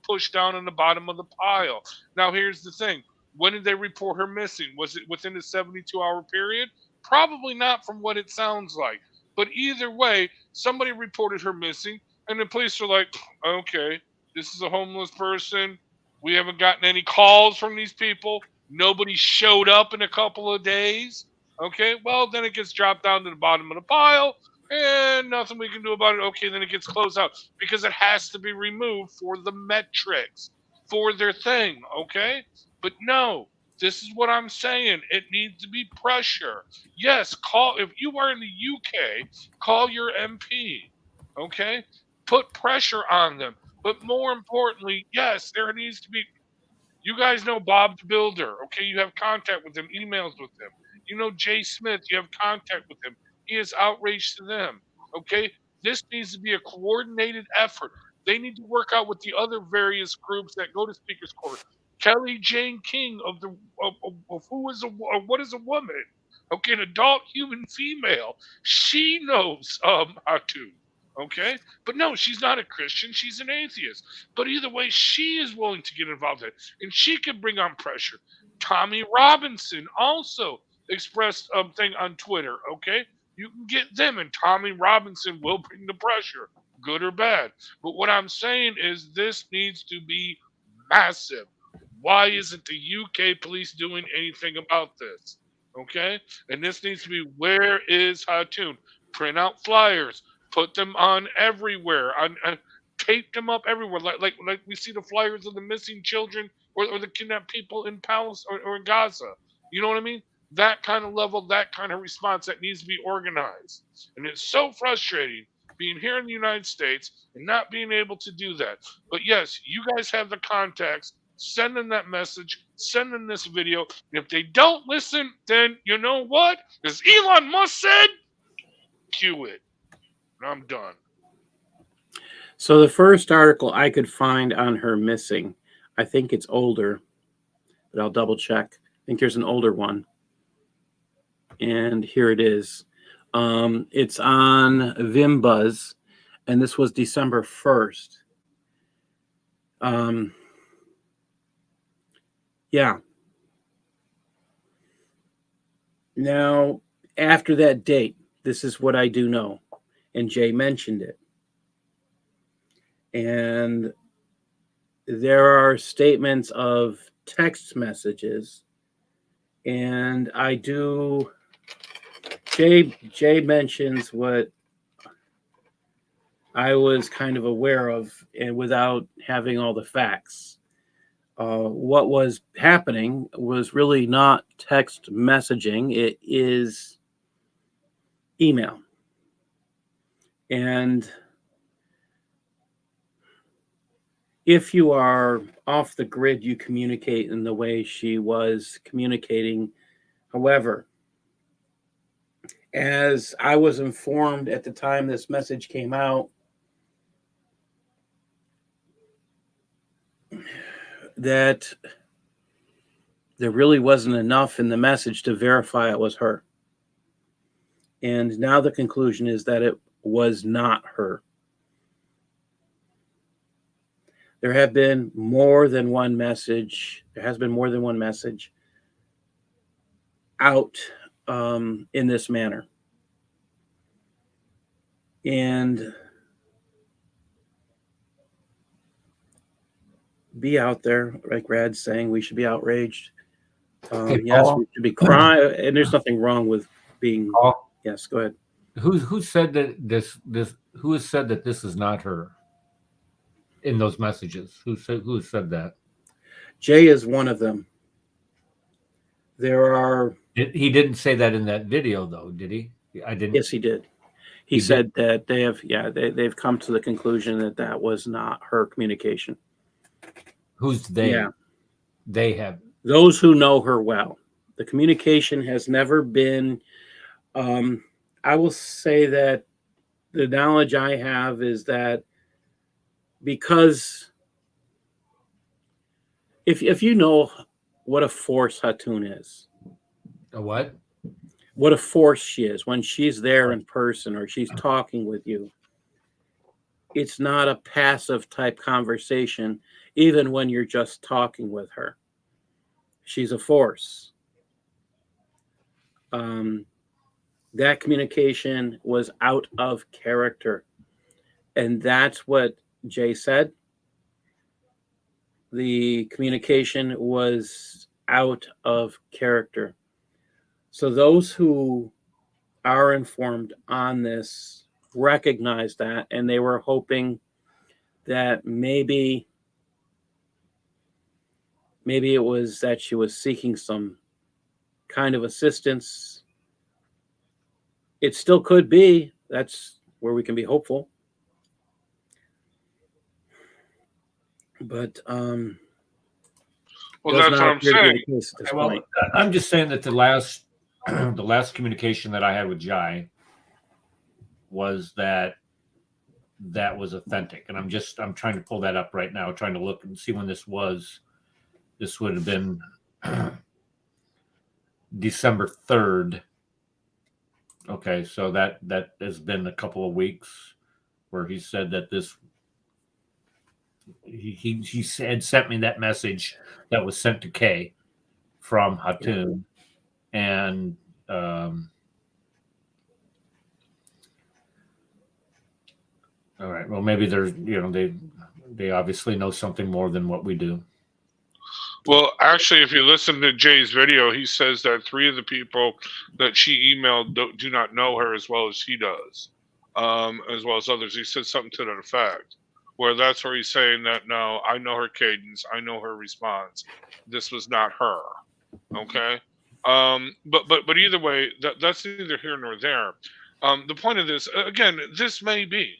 pushed down on the bottom of the pile. Now here's the thing: when did they report her missing? Was it within a 72-hour period? Probably not, from what it sounds like. But either way, somebody reported her missing, and the police are like, okay, this is a homeless person. We haven't gotten any calls from these people. Nobody showed up in a couple of days. Okay, well, then it gets dropped down to the bottom of the pile, and nothing we can do about it. Okay, then it gets closed out because it has to be removed for the metrics, for their thing. Okay, but no, this is what I'm saying. It needs to be pressure. Yes, call if you are in the UK, call your MP. Okay, put pressure on them. But more importantly, yes, there needs to be. You guys know Bob the Builder. Okay, you have contact with him, emails with him. You know Jay Smith. You have contact with him. He is outraged to them. Okay, this needs to be a coordinated effort. They need to work out with the other various groups that go to Speaker's Court. Kelly Jane King of the of who is a what is a woman? Okay, an adult human female. She knows Hatun. Okay, but no, she's not a Christian. She's an atheist. But either way, she is willing to get involved in it, and she can bring on pressure. Tommy Robinson also expressed a thing on Twitter. Okay, you can get them, and Tommy Robinson will bring the pressure, good or bad. But what I'm saying is this needs to be massive. Why isn't the UK police doing anything about this? Okay, and this needs to be, where is Hatun? Print out flyers, put them on everywhere, on tape them up everywhere, like we see the flyers of the missing children or the kidnapped people in Palestine or in Gaza. You know what I mean? That kind of level, that kind of response that needs to be organized. And it's so frustrating being here in the United States and not being able to do that. But yes, you guys have the contacts. Send them that message. Send them this video. And if they don't listen, then you know what? As Elon Musk said, cue it. And I'm done. So the first article I could find on her missing, I think it's older, but I'll double check. I think there's an older one. And here it is. It's on VimBuzz, and this was December 1st. Yeah. Now, after that date, this is what I do know, and Jay mentioned it. And there are statements of text messages, and I do. Jay mentions what I was kind of aware of, and without having all the facts. What was happening was really not text messaging. It is email. And if you are off the grid, you communicate in the way she was communicating. However, as I was informed at the time this message came out, that there really wasn't enough in the message to verify it was her. And now the conclusion is that it was not her. There have been more than one message. There has been more than one message out in this manner. And be out there, like Rad's saying, we should be outraged. Hey, yes, Paul. we should be crying, and there's nothing wrong with being. Paul, Yes, go ahead. who said that this who has said that this is not her in those messages? Who said that? Jay is one of them. There are. He didn't say that in that video, though, did he? I didn't. Yes, he did. He said that they have. Yeah, they've come to the conclusion that that was not her communication. Who's they? Yeah. They have. Those who know her well. The communication has never been. I will say that the knowledge I have is that because if you know what a force Hatun is, A what? what a force she is when she's there in person or she's talking with you, it's not a passive type conversation, even when you're just talking with her. She's a force. That communication was out of character. And that's what Jay said. The communication was out of character. So those who are informed on this recognize that, and they were hoping that maybe it was that she was seeking some kind of assistance. It still could be. That's where we can be hopeful. But well, that's what I'm saying. Well, I'm just saying that the last communication that I had with Jai was that was authentic, and I'm trying to pull that up right now, trying to look and see when this was. This would have been December 3rd, Okay, so that has been a couple of weeks where he said that this he had sent me that message that was sent to Kay from Hatun, and all right, well, maybe there's, they obviously know something more than what we do. Well, actually, if you listen to Jay's video, he says that 3 of the people that she emailed do not know her as well as he does, as well as others. He said something to that effect, where that's where he's saying that, no, I know her cadence, I know her response. This was not her. Okay? But either way, that's neither here nor there. The point of this, again, this may be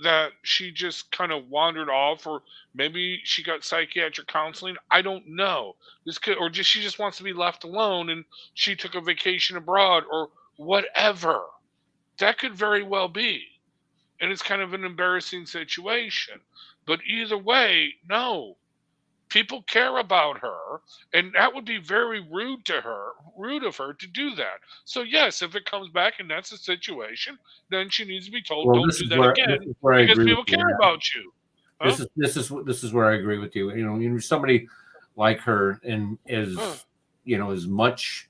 that she just kind of wandered off, or maybe she got psychiatric counseling. I don't know. This could, or just she just wants to be left alone and she took a vacation abroad or whatever. That could very well be. And it's kind of an embarrassing situation. But either way, no. People care about her, and that would be very rude of her to do that. So yes, if it comes back and that's the situation, then she needs to be told, Well, don't this do is that where again, I because agree people with you. care about you. Huh? This is where I agree with you. Somebody like her and is as much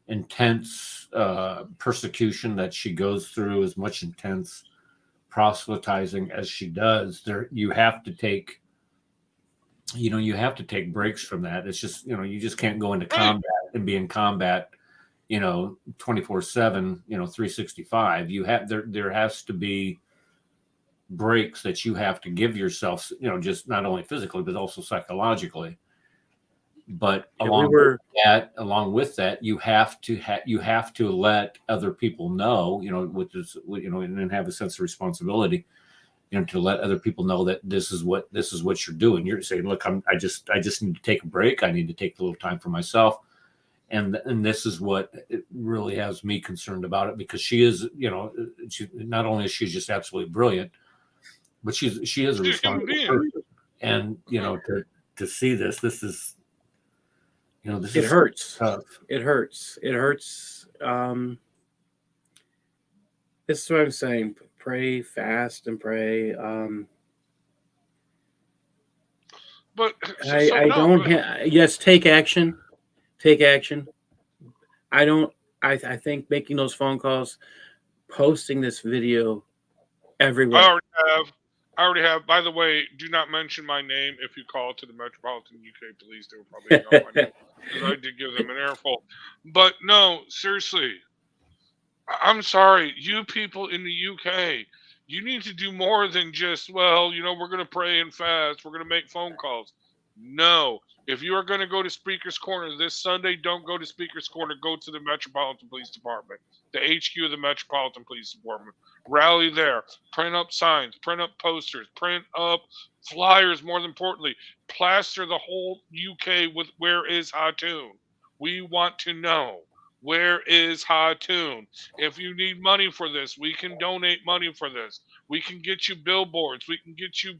intense persecution that she goes through, as much intense proselytizing as she does. You have to take breaks from that. It's just, you just can't go into combat and be in combat, 24/7, 365. There has to be breaks that you have to give yourself, just not only physically, but also psychologically. But along with that, you have to let other people know, and have a sense of responsibility, to let other people know that this is what you're doing. You're saying, look, I just need to take a break. I need to take a little time for myself. And this is what it really has me concerned about it, because she is, she not only is she just absolutely brilliant, but she is a responsible person. And, to see this is, this it is hurts. tough. It hurts. This is what I'm saying. Pray, fast, and pray. But yes, take action. Take action. I think making those phone calls, posting this video everywhere. I already have. By the way, do not mention my name if you call to the Metropolitan UK Police. They will probably know my name, because I did give them an earful. But no, seriously, I'm sorry, you people in the UK, you need to do more than just, we're going to pray and fast, we're going to make phone calls. No. If you are going to go to Speaker's Corner this Sunday, don't go to Speaker's Corner. Go to the Metropolitan Police Department, the HQ of the Metropolitan Police Department. Rally there. Print up signs. Print up posters. Print up flyers, more importantly. Plaster the whole UK with "Where is Hatun?" We want to know. Where is Hatun? If you need money for this, we can donate money for this. We can get you billboards. We can get you,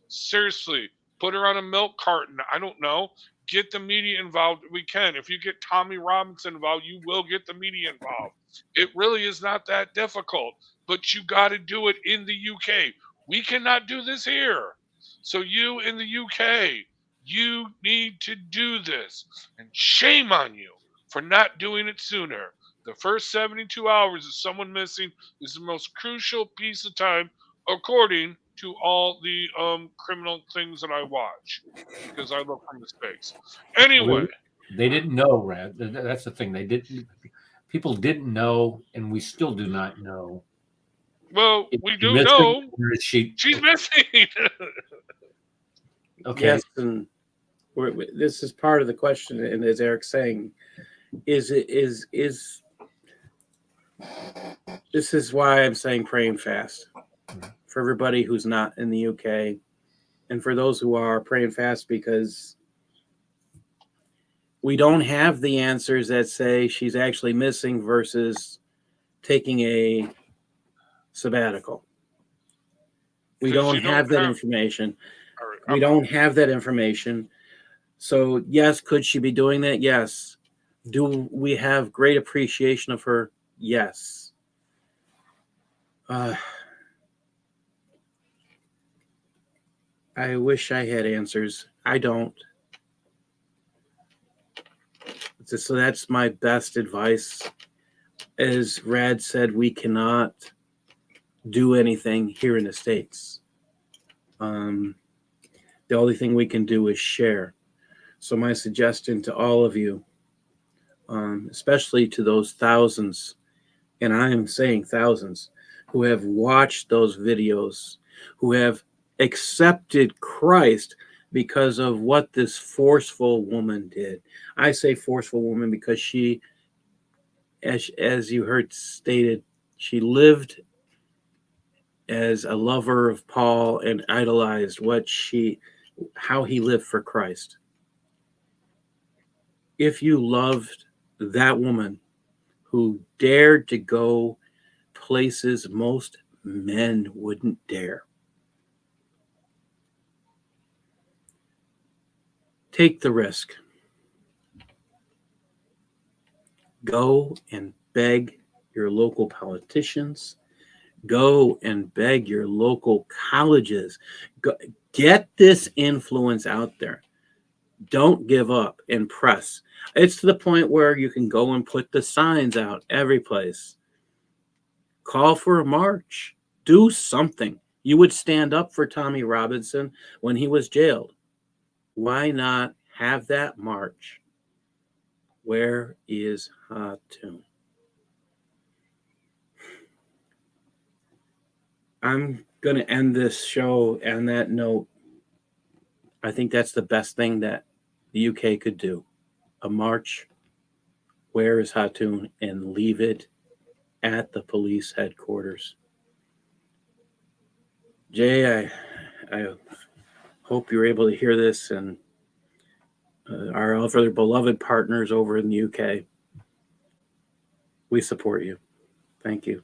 seriously, put her on a milk carton. I don't know. Get the media involved. We can. If you get Tommy Robinson involved, you will get the media involved. It really is not that difficult, but you got to do it in the UK. We cannot do this here. So you in the UK, you need to do this. And shame on you for not doing it sooner. The first 72 hours of someone missing is the most crucial piece of time, according to all the criminal things that I watch, because I look for mistakes. Anyway, they didn't know, Rad. That's the thing. People didn't know, and we still do not know. Well, we do know she's missing. Okay. Yes, and this is part of the question, and as Eric's saying, this is why I'm saying praying fast. For everybody who's not in the UK, and for those who are, praying fast, because we don't have the answers that say she's actually missing versus taking a sabbatical. We don't have that information. We don't have that information. So yes, could she be doing that? Yes. Do we have great appreciation of her? Yes. I wish I had answers. I don't. So that's my best advice. As Rad said, we cannot do anything here in the States. The only thing we can do is share. So my suggestion to all of you, especially to those thousands, and I am saying thousands, who have watched those videos, who have accepted Christ because of what this forceful woman did. I say forceful woman because she, as you heard stated, she lived as a lover of Paul and idolized how he lived for Christ. If you loved that woman who dared to go places most men wouldn't dare, take the risk. Go and beg your local politicians. Go and beg your local colleges. Get this influence out there. Don't give up and press. It's to the point where you can go and put the signs out every place. Call for a march. Do something. You would stand up for Tommy Robinson when he was jailed. Why not have that march? Where is Hatun? I'm going to end this show on that note. I think that's the best thing that the UK could do. A march. Where is Hatun? And leave it at the police headquarters. Jay, I hope you're able to hear this, and our other beloved partners over in the UK, we support you. Thank you.